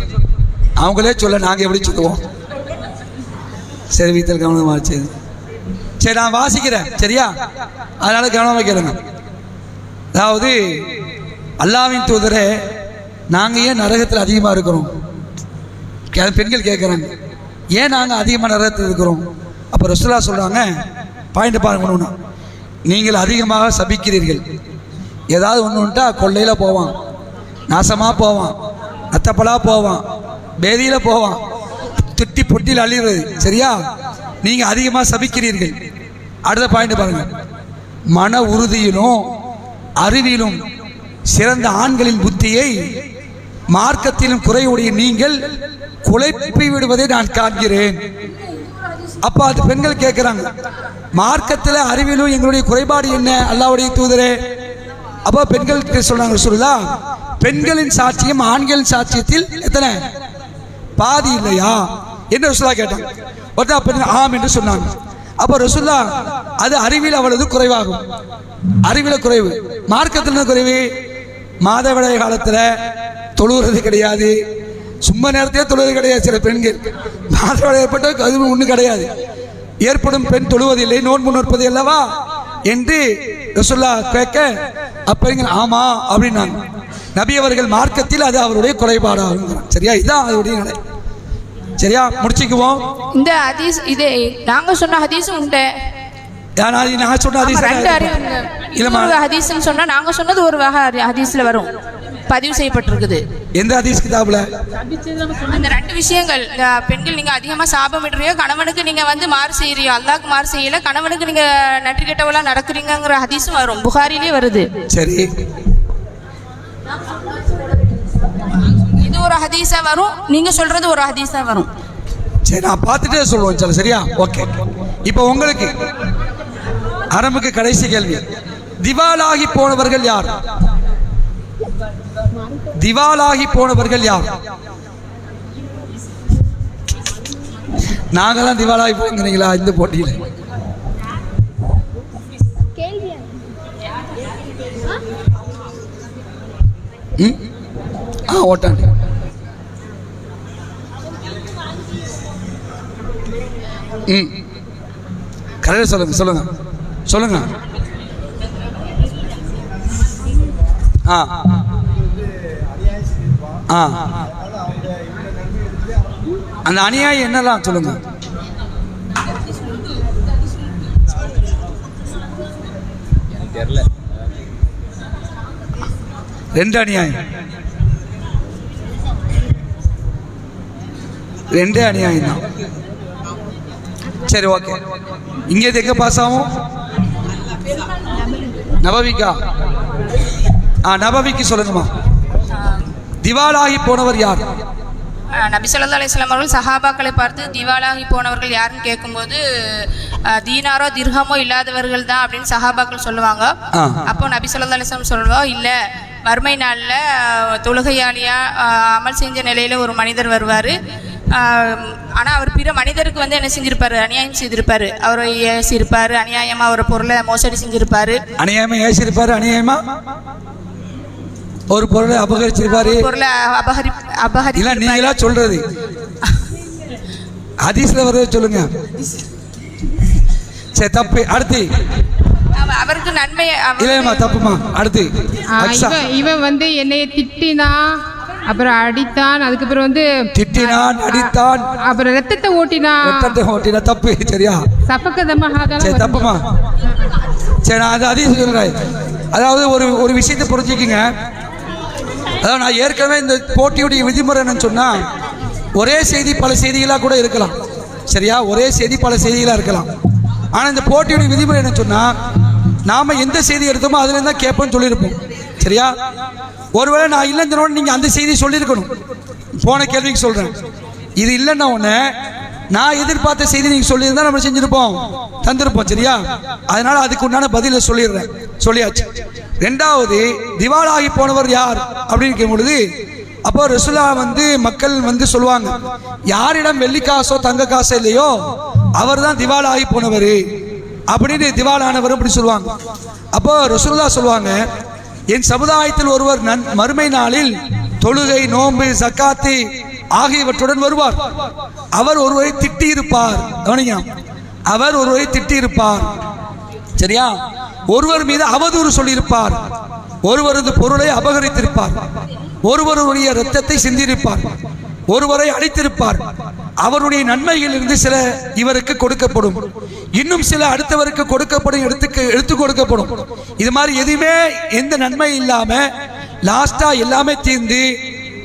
அவங்களே சொல்ல நாங்கள் எப்படி சொல்லுவோம்? சரி, வீட்டில் கவனமாக. சரி சரி, நான் வாசிக்கிறேன். சரியா? அதனால கவனமாக கேளுங்க. அதாவது அல்லாஹ்வின் தூதரே, நாங்கள் ஏன் நரகத்தில் அதிகமாக இருக்கிறோம்? பெண்கள் கேட்குறாங்க, ஏன் நாங்கள் அதிகமாக நரகத்தில் இருக்கிறோம்? அப்போ ரசூலுல்லாஹ் சொல்கிறாங்க, பாயிண்ட் பாருங்க. நீங்கள் அதிகமாக சபிக்கிறீர்கள். ஏதாவது ஒன்றுட்டா கொள்ளையில் போவான், நாசமாக போவான், நத்தப்பலாக போவான், பேதியில் போவான், துட்டி பொட்டியில் அழிகிறது. சரியா? நீங்கள் அதிகமாக சபிக்கிறீர்கள். அடுத்த பாயிண்ட் பாருங்க. மன உறுதியிலும் அறிவிலும் சிறந்த ஆண்களின் புத்தியை மார்க்கத்திலும் குறைவுடைய நீங்கள் குழப்பி விடுவதை நான் காண்கிறேன். அப்ப அது பெண்கள் கேட்கிறாங்க, மார்க்கத்தில் அறிவிலும் எங்களுடைய குறைபாடு என்ன அல்லாஹ்வுடைய தூதரே? அப்போ பெண்கள் சொல்றாங்க, ரசூலுல்லா பெண்களின் சாட்சியம் ஆண்களின் சாட்சியத்தில் எத்தனை பாதி இல்லையா என்று ரசூலுல்லா கேட்டாங்க. ஒருத்தா பெண்கள் ஆம் என்று சொன்னாங்க. அப்போ ரசூலுல்லா அது அறிவில் அவ்வளவு குறைவாகும். அறிவில குறைவு, மார்க்கத்தில் குறைவு. மாதவிடாய் காலத்தில் தொழுகிறது கிடையாது, சும்மா நேரத்தையே தொழுவது கிடையாது. சில பெண்கள் மாதவிடாய் ஏற்பட்ட அது ஒன்றும் கிடையாது, ஏற்படும் பெண் தொழுவதில்லை, நோன்பு நோற்பது அல்லவா என்று ரசூலுல்லா கேட்க அப்ப ஆமா அப்படின்னாங்க. நபி அவர்கள் மார்க்கத்தில் அது அவருடைய குறைபாடாகும். சரியா, இதுதான் அதனுடைய நிலை. சரியா, முடிச்சுக்குவோம். இந்த ஹதீஸ் இது நாங்க சொன்ன ஹதீஸும் உண்டு. நான் சொன்ன ஹதீஸ்னு சொன்னா நாங்க சொன்னது ஒரு வகை ஹதீஸ்ல வரும், பதிவு செய்யப்பட்டிருக்குது. எந்த ஹதீஸ் கிதாபுல? அந்த ரெண்டு விஷயங்கள், பெண்கள் நீங்க அதிகமா சாபமிடுறீங்க, கணவனுக்கு நீங்க வந்து மாறு செய்யறீங்க, அல்லாஹ்க்கு மாறு செய்யல, கணவனுக்கு நீங்க நன்றி கெட்டவளா நடக்கிறீங்கிற ஹதீஸும் வரும், புகாரிலே வருது. சரி, இது ஒரு ஹதீஸா வரும், நீங்க சொல்றது ஒரு ஹதீஸா வரும். சரி, நான் பார்த்துட்டே சொல்லுவோம். சரியா, ஓகே. இப்போ உங்களுக்கு அரமுக்கு கடைசி கேள்வி, திவாலாகி போனவர்கள் யார்? திவாலாகி போனவர்கள் யார்? நாங்களாம் திவாலாகி போங்கிறீங்களா இந்த போட்டியில்? ஓட்டாண்டி கரெக்டாக சொல்லுங்க சொல்லுங்க சொல்லுங்க. அந்த அநியாயம் என்னலாம் சொல்லுங்க. ரெண்டு அநியாயம், ரெண்டே அநியாயம் தான். சரி, ஓகே. இங்கே எங்க பாஸ் ஆகும்? நபவிக்கா? நபவிக்கு சொல்லுங்கம்மா. திவாலாகி போனவர் யார்? நபி ஸல்லல்லாஹு அலைஹி வஸல்லம் அவர்கள் சஹாபாக்களை பார்த்து திவாலாகி போனவர்கள் யாருன்னு கேட்கும்போது தீனாரோ திர்ஹமோ இல்லாதவர்கள் தான் அப்படின்னு சஹாபாக்கள் சொல்லுவாங்க. அப்போ நபி ஸல்லல்லாஹு அலைஹி வஸல்லம் சொல்லுவோம், இல்லை மறுமை நாளில் தொழுகையாளியா அமல் செஞ்ச நிலையில் ஒரு மனிதர் வருவார். ஆனால் அவர் பிற மனிதருக்கு வந்து என்ன செஞ்சிருப்பாரு? அநியாயம் செய்திருப்பாரு, அவரை ஏசிருப்பாரு, அநியாயமாக ஒரு பொருளை மோசடி செஞ்சிருப்பாரு, அநியாயமா ஏசிருப்பாரு, அநியாயமா ஒரு பொருளை அபகரிச்சிருப்பாரு, பொருளை அபகரி இல்ல நீங்களா சொல்றது ஹதீஸ்ல வரது சொல்லுங்க. சரி, தப்பு. அடுத்து அவருக்கு நன்மை இல்லையம்மா, தப்புமா. அடுத்து இவன் வந்து என்னைய திட்டினா, அப்புறம் அடித்தான், அதுக்கப்புறம் வந்து திட்டினான், அடித்தான், அப்புறம் ரத்தத்தை ஓட்டினா, தப்பு. சரியா, சரி, தப்புமா. சரி, நான் அது அதையும் சொல்றேன். அதாவது ஒரு விஷயத்தை புரிஞ்சுக்குங்க. அதாவது நான் ஏற்கனவே இந்த போட்டியுடைய விதிமுறை என்னன்னு சொன்னா, ஒரே செய்தி பல செய்திகளாக கூட இருக்கலாம். சரியா, ஒரே செய்தி பல செய்திகளாக இருக்கலாம். ஆனால் இந்த போட்டியுடைய விதிமுறை என்ன சொன்னா, நாம எந்த செய்தி எடுத்தோமோ அதுல இருந்தா கேட்போம்னு சொல்லியிருப்போம். சரியா, ஒருவேளை நான் இல்லைன்னு நீங்க அந்த செய்தி சொல்லியிருக்கணும். போன கேள்விக்கு சொல்றேன், இது இல்லைன்னா உடனே நான் எதிர்பார்த்த செய்தி நீங்க சொல்லியிருந்தா நம்ம செஞ்சிருப்போம், தந்திருப்போம். சரியா, அதனால அதுக்கு உண்டான பதில சொல்லிடுறேன். சொல்லியாச்சு. ரெண்டாவது, திவாலாகி போனவர் யார் அப்படின்னு கேட்கும் பொழுது, அப்போ ரசூலா வந்து மக்கள் வந்து சொல்லுவாங்க, யாரிடம் வெள்ளி காசோ தங்க காசோ இல்லையோ அவர் தான் திவாலாகி போனவர் அப்படின்னு, திவாலானவர் அப்படி சொல்லுவாங்க. அப்போ ரசூலுல்லாஹ் சொல்லுவாங்க, என் சமுதாயத்தில் ஒருவர் மறுமை நாளில் தொழுகை, நோன்பு, ஜக்காத்து ஆகியவற்றுடன் வருவார். அவர் ஒருவரை திட்டி இருப்பார். அவர் ஒருவரை திட்டி இருப்பார். சரியா, ஒருவர் மீது அவதூறு சொல்லியிருப்பார், ஒருவரது பொருளை அபகரித்திருப்பார், ஒருவருடைய இரத்தத்தை சிந்தியிருப்பார், ஒருவரை அடித்திருப்பார். அவருடைய நன்மையில் இருந்து சில இவருக்கு கொடுக்கப்படும், இன்னும் சில அடுத்தவருக்கு கொடுக்கப்படும், எடுத்து கொடுக்கப்படும். இது மாதிரி எதுவுமே எந்த நன்மை இல்லாம லாஸ்டா எல்லாமே தீர்ந்து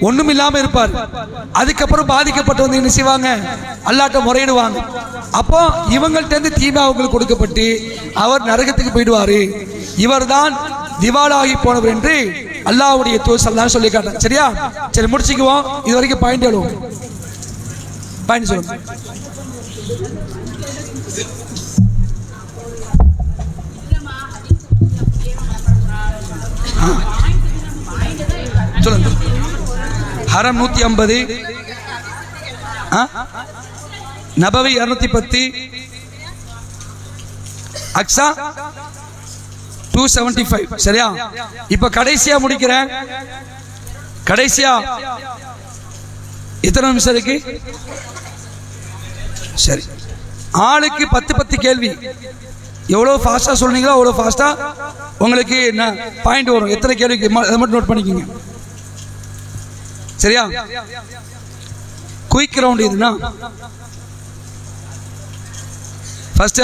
ஒண்ணும் இல்லாம இருப்பார். அதுக்கப்புறம் பாதிக்கப்பட்டு வந்து என்ன செய்வாங்க? அல்லாட்ட முறையிடுவாங்க. அப்போ இவங்கள்ட்ட இருந்து தீமை அவங்களுக்கு கொடுக்கப்பட்டு அவர் நரகத்துக்கு போயிடுவாரு. இவர் தான் திவாலாகி போனவர் என்று அல்லாஹ்வுடைய தூதர் ஸல்லல்லாஹு சொல்லி காட்டாங்க. சரியா? சரி முடிச்சுக்குவோம். இது வரைக்கும் பாயிண்ட் எழுவோம். பாயிண்ட் சொல்லுங்க. சொல்லுங்க. ஹரம் 150, நபவி 210, அக்ஸா 275. சரியா? இப்ப கடைசியா முடிக்கிறேன். கடைசியா எத்தனை நிமிஷம் இருக்கு? சரி, ஆளுக்கு 10 கேள்வி. எவ்வளவு ஃபாஸ்டா சொல்றீங்களோ அவ்வளவு ஃபாஸ்டா உங்களுக்கு என்ன பாயிண்ட் வரும். எத்தனை கேள்விக்கு அதை மட்டும் நோட் பண்ணிக்கோங்க. சரியா? குயிக் ரவுண்ட் இதுனா ஃபர்ஸ்ட்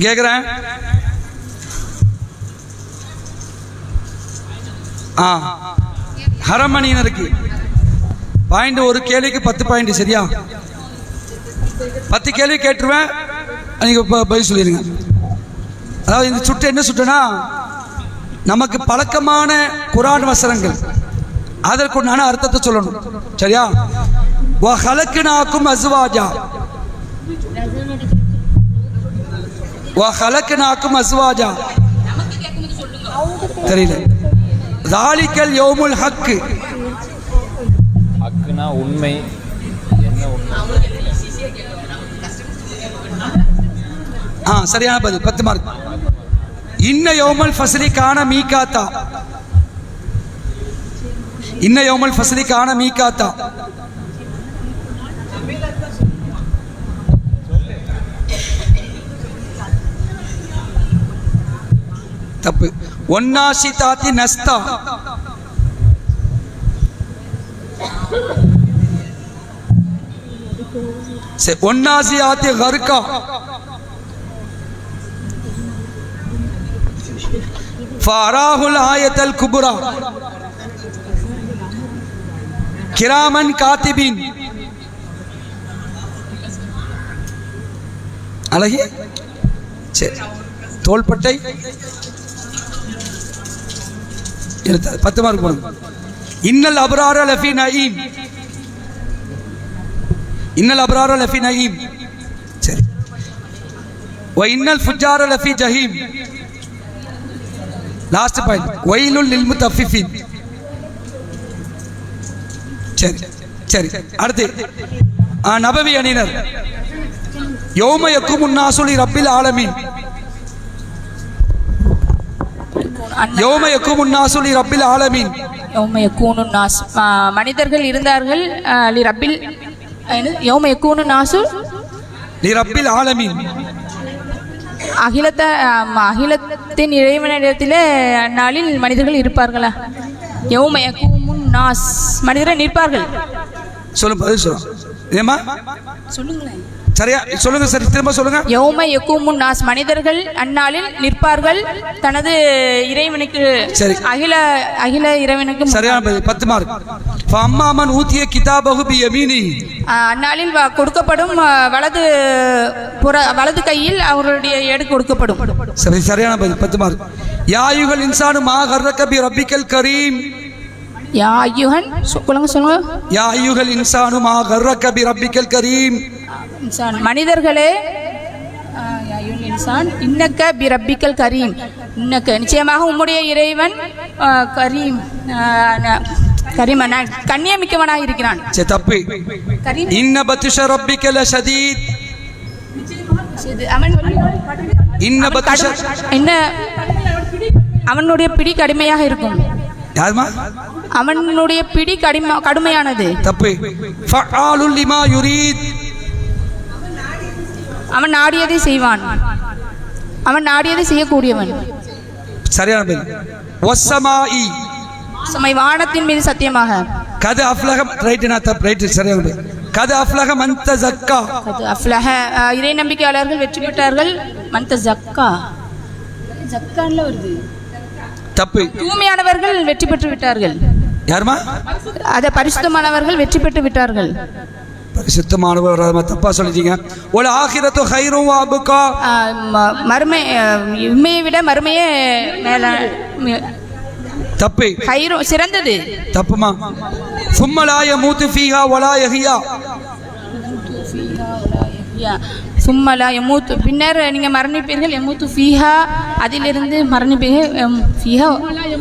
கேக்குறேன். ஹரமணியினருக்கு பாயிண்ட் ஒரு கேள்விக்கு 10 பாயிண்ட். சரியா? 10 கேள்வி கேட்டுருவேன், நீங்க பதில் சொல்லிடுங்க. அதாவது இந்த சுட்டு என்ன சுட்டுனா நமக்கு பழக்கமான குர்ஆன் வசனங்கள், அதற்குண்டான அர்த்தத்தை சொல்லணும். சரியா? வ ஹலக்னாக்கும் அஸ்வாஜா, வ ஹலக்னாக்கும் அஸ்வாஜா தெரியல. தாலிகல் யௌமுல் ஹக், ஹக்னா உண்மை. என்ன உண்மை? சரியான பதில், 10 மார்க். இன்ன யௌமல் ஃபஸ்லி கான மீகாத்தா, இன்ன யௌமல் ஃபஸ்லி கான மீகாத்தா. தப்பு. ஒன்னாசிதாத்தி நஸ்தா, ஒன்னாசியாத்தி கர்கா, ஃபராஹுல் ஆயத்தல் குப்ரா, கிராமன் காத்திபின். அழகி. சரி, தோள்பட்டை 10 மார்க் போடுங்க. இன்னல் அப்ரார லஃபி நஈம், இன்னல் அப்ரார லஃபி நஈம். சரி. வ இன்னல் ஃபுஜார லஃபி ஜஹீம். லாஸ்ட் பாயிண்ட், வைலுல் லில் முத்தஃபிஃபின். சரி சரி. அடுத்து நபவி அணியினர். யௌம யக்குமுன் நாசு லி ரப்பில் ஆலமீன், யௌம யக்குமுன் நாசு லி ரப்பில் ஆலமீன். யௌம யக்கூனுன் நாஸ், மனிதர்கள் இருந்தார்கள் லி ரப்பில், யௌம யக்கூனுன் நாசு லி ரப்பில் ஆலமீன். அகிலத்தின் இறைவனிடத்திலே அந்நாளில் மனிதர்கள் இருப்பார்களா? யௌம யக்கூமுன் நாஸ், மனிதர்கள் நிற்பார்கள். சொல்லுங்க, பதில் சொல்லுங்க. ஏமா சொல்லுங்களேன். சரியா சொல்லுங்க. சரி, திரும்ப சொல்லுங்க. யௌம யக்கூமுன் நாஸ், மனிதர்கள் அந்நாளில் நிற்பார்கள் தனது இறைவனுக்கு. சரி, அகில இறைவனுக்கு. சரியான பதில், 10 மார்க். ஃபஅம்மாமன் ஊதிய கிதாபஹு பியமீனி, அந்நாளில் கொடுக்கப்படும் வலது கையில் அவர்களுடைய ஏடு கொடுக்கப்படும். சரி, சரியான பதில், 10 மார்க். யா அய்யுஹல் இன்சானு மா கர்ரக பி ரப்பிக்கல் கரீம். யா அய்யுஹன், சொல்லுங்க. யா அய்யுஹல் இன்சானு மா கர்ரக பி ரப்பிக்கல் கரீம். மனிதர்களே, இன்னக்க பி ரப்பிக்கல் கரீம், இன்னக்க நிச்சயமாக உம்முடைய இறைவன் கரீம், கரீமன் கண்ணியமிக்கவனாக இருக்கிறான். சரி, தப்பு. இன்ன பத்ஷ ரப்பிக லஷதீத், இன்ன பத்ஷ, என்ன அவனுடைய பிடி கடுமையாக இருக்கும். யாருமா? அவனுடைய பிடி கடுமையானது. தப்பு. ஃபஅலுல் லிமா யுரீத், அவன் நாடியதை செய்வான், அவன் நாடியதை செய்யக்கூடியவன். சரியான பதில். வஸ்ஸமாஇ, வானத்தின் மீது சத்தியமாக. கது அஃப்லஹ, ரைட். நான் தப்பு, ரைட். சரியான பதில். கது அஃப்லஹ மன் தஸக்கா. கது அஃப்லஹ இறை நம்பிக்கையாளர்கள் வெற்றி பெற்றார்கள். மன் தஸக்கா ஜக்கான்ல வருது. தப்பு. தூய்மையானவர்கள் வெற்றி பெற்று விட்டார்கள். யாருமா? அத பரிசுத்தமானவர்கள் வெற்றி பெற்று விட்டார்கள். பரிசுத்தமானவர் தப்பா சொல்லிட்டீங்க. ஒல் ஆகிரத்து ஹைரும் வ அப்கா. மறுமை இம்மையை விட மறுமையே மேல. தப்பு. ஹைரும் சிறந்தது. தப்புமா. சும்ம லா யமூது ஃபீஹா வலா யஹ்யா. சும்ம லா யமூத் பின்னர் நீங்கள் மரணிப்பீர்கள். யமூத்து ஃபீஹா அதிலிருந்து மரணிப்பீர்கள். ஃபீஹா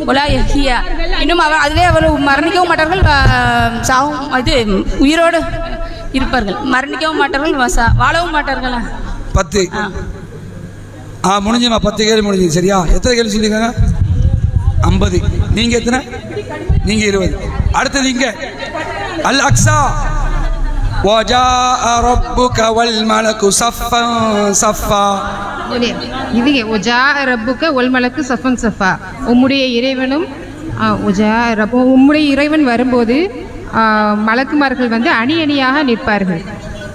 வலா யஹ்யா இன்னும் அதிலே அவர் மரணிக்கவும் மாட்டார்கள், சாவும் இது உயிரோடு இருப்பார்கள். மரணிக்கவும் மாட்டார்கள், வாழவும் மாட்டார்களா. 10 முடிஞ்சுமா? 10 கேள்வி முடிஞ்சு. சரியா? எத்தனை கேள்வி சொல்லியிருக்காங்க? 50. நீங்க எத்தனை? நீங்க 20. அடுத்தது இங்க அல் அக்ஸா. وجاء ربك والملك صفا صفا. இது ஒஜா ரப்புக்க ஒல்மலக்கு சஃபன் சஃபா. உம்முடைய இறைவனும் உம்முடைய இறைவன் வரும்போது மலக்குமார்கள் வந்து அணி அணியாக நிற்பார்கள்.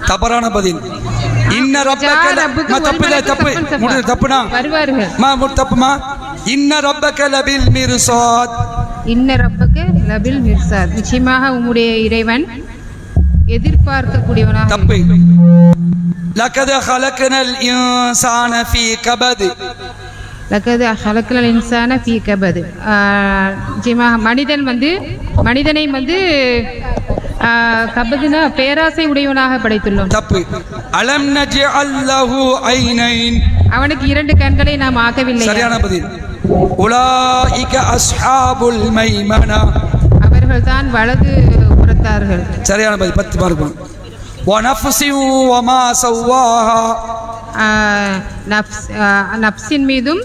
தவறான பதில். இன்ன ரப்பக தப்புனா வருவார்கள். தப்புமா. இன்ன ரப்பக லபில் மிர்சாத். இன்ன ரப்பக லபில் மிர்சாத். நிச்சயமாக உம்முடைய இறைவன் எதிர்பார்க்கக்கூடியவனாக. தப்பு. லகத் خلقنا الانسان في كبد. லகத் خلقنا الانسان في كبد. நிச்சயமாக மனிதனை வந்து கபதுனா பேராசை உடையவனாக படைத்துள்ளோம். தப்பு. அலம் நஜ்அல் லஹு ஐனைன். அவனுக்கு 2 கண்களை நாம் ஆக்கவில்லை. சரியான பதில். உலாயிக அஸ்ஹாபுல் மைமனா. அவர்கள் தான் வலது புறத்தார்கள். சரியான பதில். 10 மார்க். வனஃப்ஸி வமா சவ்வாஹா. நஃப்ஸின் மீதும்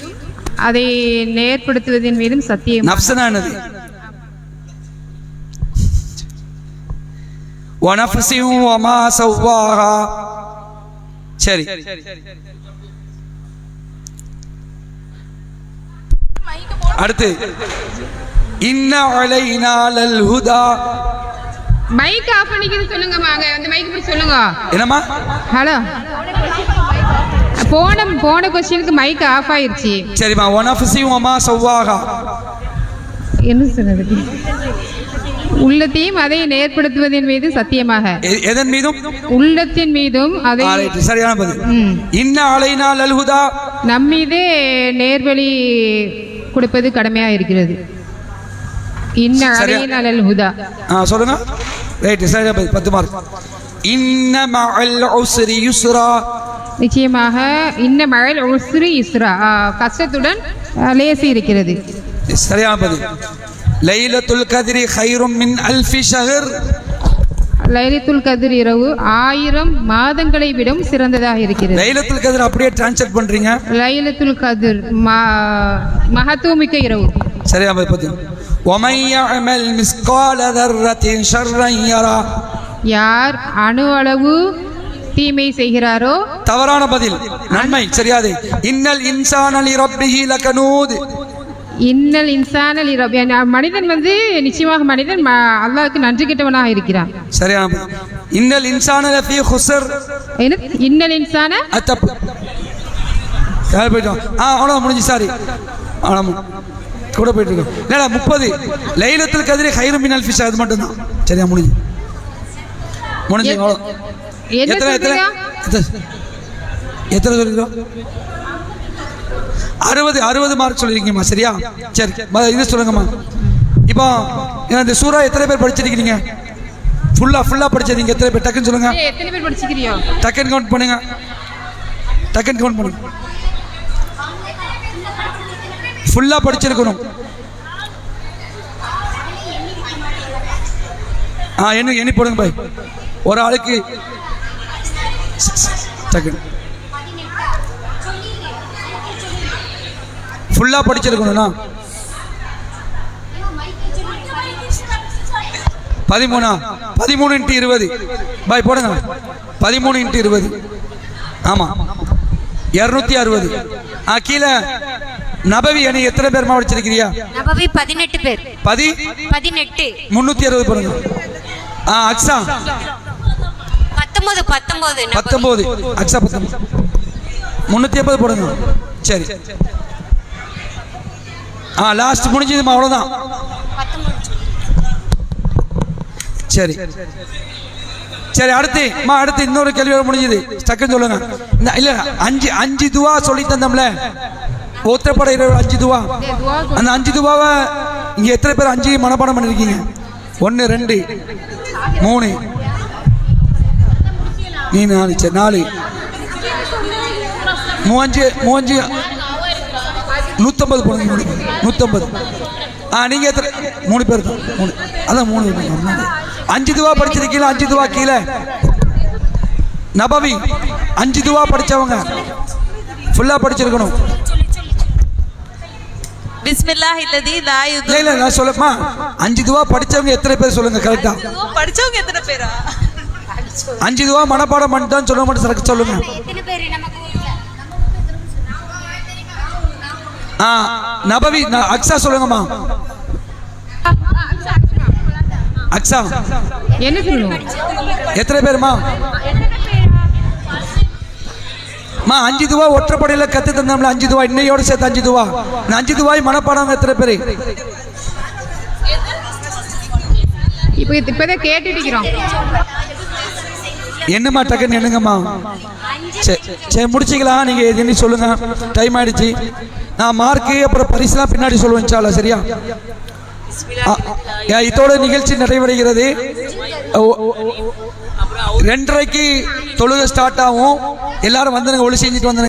அதை நேர்படுத்துவதன் மீதும் சத்தியம். நஃப்ஸ்னா என்னது? வனஃப்ஸி வமா சவ்வாஹா. சரி. அடுத்து இன்ன அலைனா லல் ஹுதா. மைக் ஆஃப் பண்ணிக்கிது சொல்லுங்க. வாங்க அந்த மைக் பிடிச்சு சொல்லுங்க. என்னம்மா? ஹலோ. போன क्वेश्चनக்கு மைக் ஆஃப் ஆயிருச்சு. சரிமா. வனஃப்ஸி வமா சவ்வாஹா என்ன சொன்னது? உள்ளத்தையும் அதை நேர்படுத்துவதன் மீது சத்தியமாக. எதன் மீதும்? உள்ளத்தின் மீதும் அதை. சரியான பதில். இன்ன அலைனா லல் ஹுதா. நம்மீதே நேர்வழி கொடுப்பது கடமையாக இருக்கிறது. இன்ன அலைனா லல் ஹுதா. சொல்லுங்க. ரைட். சரியா பதில். 10 மார்க். இன்ன மஅல் உஸ்ரி யுஸ்ரா. நிச்சயமாக இன்ன மஅல் உஸ்ரி யுஸ்ரா. கஷ்டத்துடன் லேசி இருக்கிறது. சரியான பதில். லைலத்துல் கத்ரி கைரும் மின் அல்ஃபி ஷஹர். லைலத்துல் கத்ர் இரவு 1000 மாதங்களை விட சிறந்ததாக இருக்கிறது. லைலத்துல் கத்ர் அப்படியே ட்ரான்ஸ்லேட் பண்றீங்க. லைலத்துல் கத்ர் மகத்துவமிக்க இரவு. சரியா பதில். ومن يعمل مثقال ذرة شرا يرى. யார் அணு அளவு தீமை செய்கிறாரோ. தவறான பதில். நன்மை. சரியாது. இன்னல் இன்சான லிரப்பிஹி லகனூத். இன்னல் இன்சான லிரப்பி. மனிதன் வந்து நிச்சயமாக மனிதன் அல்லாஹ்வுக்கு நன்றி கெட்டவனாக இருக்கிறான். சரியான பதில். இன்னல் இன்சான லஃபீ குஸ்ர். இன்னல் இன்சான தப்பு. யார் போய்ட்டோம்? அவ்வளோ முடிஞ்சு. சாரி அவ்வளோ கூட போயிட்டு இருக்கோம். இல்லை 30. லைலத்துல் கத்ரி கைரும் மின் அல்ஃபி ஷஹர். அது மட்டும்தான். சரியா? முடிஞ்சு. எத்தனை சொல்லிருக்கோம்? 60 மார்க் சொல்லிருக்கீங்கம்மா. சரியா? சரி. இது சொல்லுங்கம்மா. இப்போ இந்த சூரா எத்தனை பேர் படிச்சிருக்கீங்க? ஃபுல்லா படிச்சிருக்கீங்க எத்தனை பேர்? டக்குன்னு சொல்லுங்க. எத்தனை பேர் படிச்சிருக்கீங்க? டக்குன்னு கவுண்ட் பண்ணுங்க. ஃபுல்லா படிச்சிருக்கணும். எண்ணி போடுங்க பாய். ஒரு ஆளுக்கு டக்குன்னு ஃபுல்லா படிச்சிருக்கணும்னா 13 × 20 பாய் போடுங்க. 13 × 20. ஆமா 260. கீழே நபவி அணி எத்தனை பேர் படிச்சிருக்கிறியா? நபவி 18 பேர். 18 360 போடுங்க. அக்ஸா 19 அக்ஸா 19 380 போடுங்க. சரி லாஸ்ட் முடிஞ்சதுமா, அவ்வளோதான். சரி சரி அடுத்து இன்னொரு கேள்வியோட முடிஞ்சது. டக்குன்னு சொல்லுங்க. இல்ல 5 துவா சொல்லி தந்தோம்ல, ஒத்தப்பட 5 துவா. அந்த 5 துவாவை இங்க எத்தனை பேர் 5 மனப்பாடம் பண்ணிருக்கீங்க? 1 2 3 நீ 4 சரி 4 3 150 போடுங்க. 150. நீங்க எத்தனை? 3 பேர் தான். 3 அதான் 3. 5 துவா படிச்சிருக்கீங்களா? 5 துவா கீழே நபவி 5 துவா படிச்சவங்க ஃபுல்லா படிச்சிருக்கணும். பிஸ்மில்லாஹ் இல்லதி லா யுது. இல்ல நான் சொல்லமா 5 துவா படிச்சவங்க எத்தனை பேர் சொல்லுங்க கரெக்ட்டா? படிச்சவங்க எத்தனை பேரா? 5 துவா மனப்பாடம் பண்ணிட்டான்னு சொல்ல மட்டும் சரக்கு சொல்லுங்க. நபவி அக்ஸா சொல்லுங்கம்மா. அக்ஸா என்ன சொல்லணும்? எத்தனை பேருமா? 5 துவா ஒற்றைப்படையில கத்து தந்தோம்ல 5 துவா, இன்னையோட சேர்த்து 5 துவா. 5 துவாய் மனப்பாடம் எத்தனை பேரு? இப்பதான் கேட்டுட்டு இருக்கிறோம். என்னம்மா டக்குன்னு என்னங்கம்மா? சரி முடிச்சிக்கலாம். நீங்க எதுன்னு சொல்லுங்க, டைம் ஆயிடுச்சு. நான் மார்க்கு அப்புறம் பரிசுலாம் பின்னாடி சொல்லுவேன் சாலா, சரியா? இதோட நிகழ்ச்சி நிறைவடைகிறது. 2:30க்கு தொழுகை ஸ்டார்ட் ஆகும். எல்லாரும் வந்து ஒளி செஞ்சுட்டு வந்து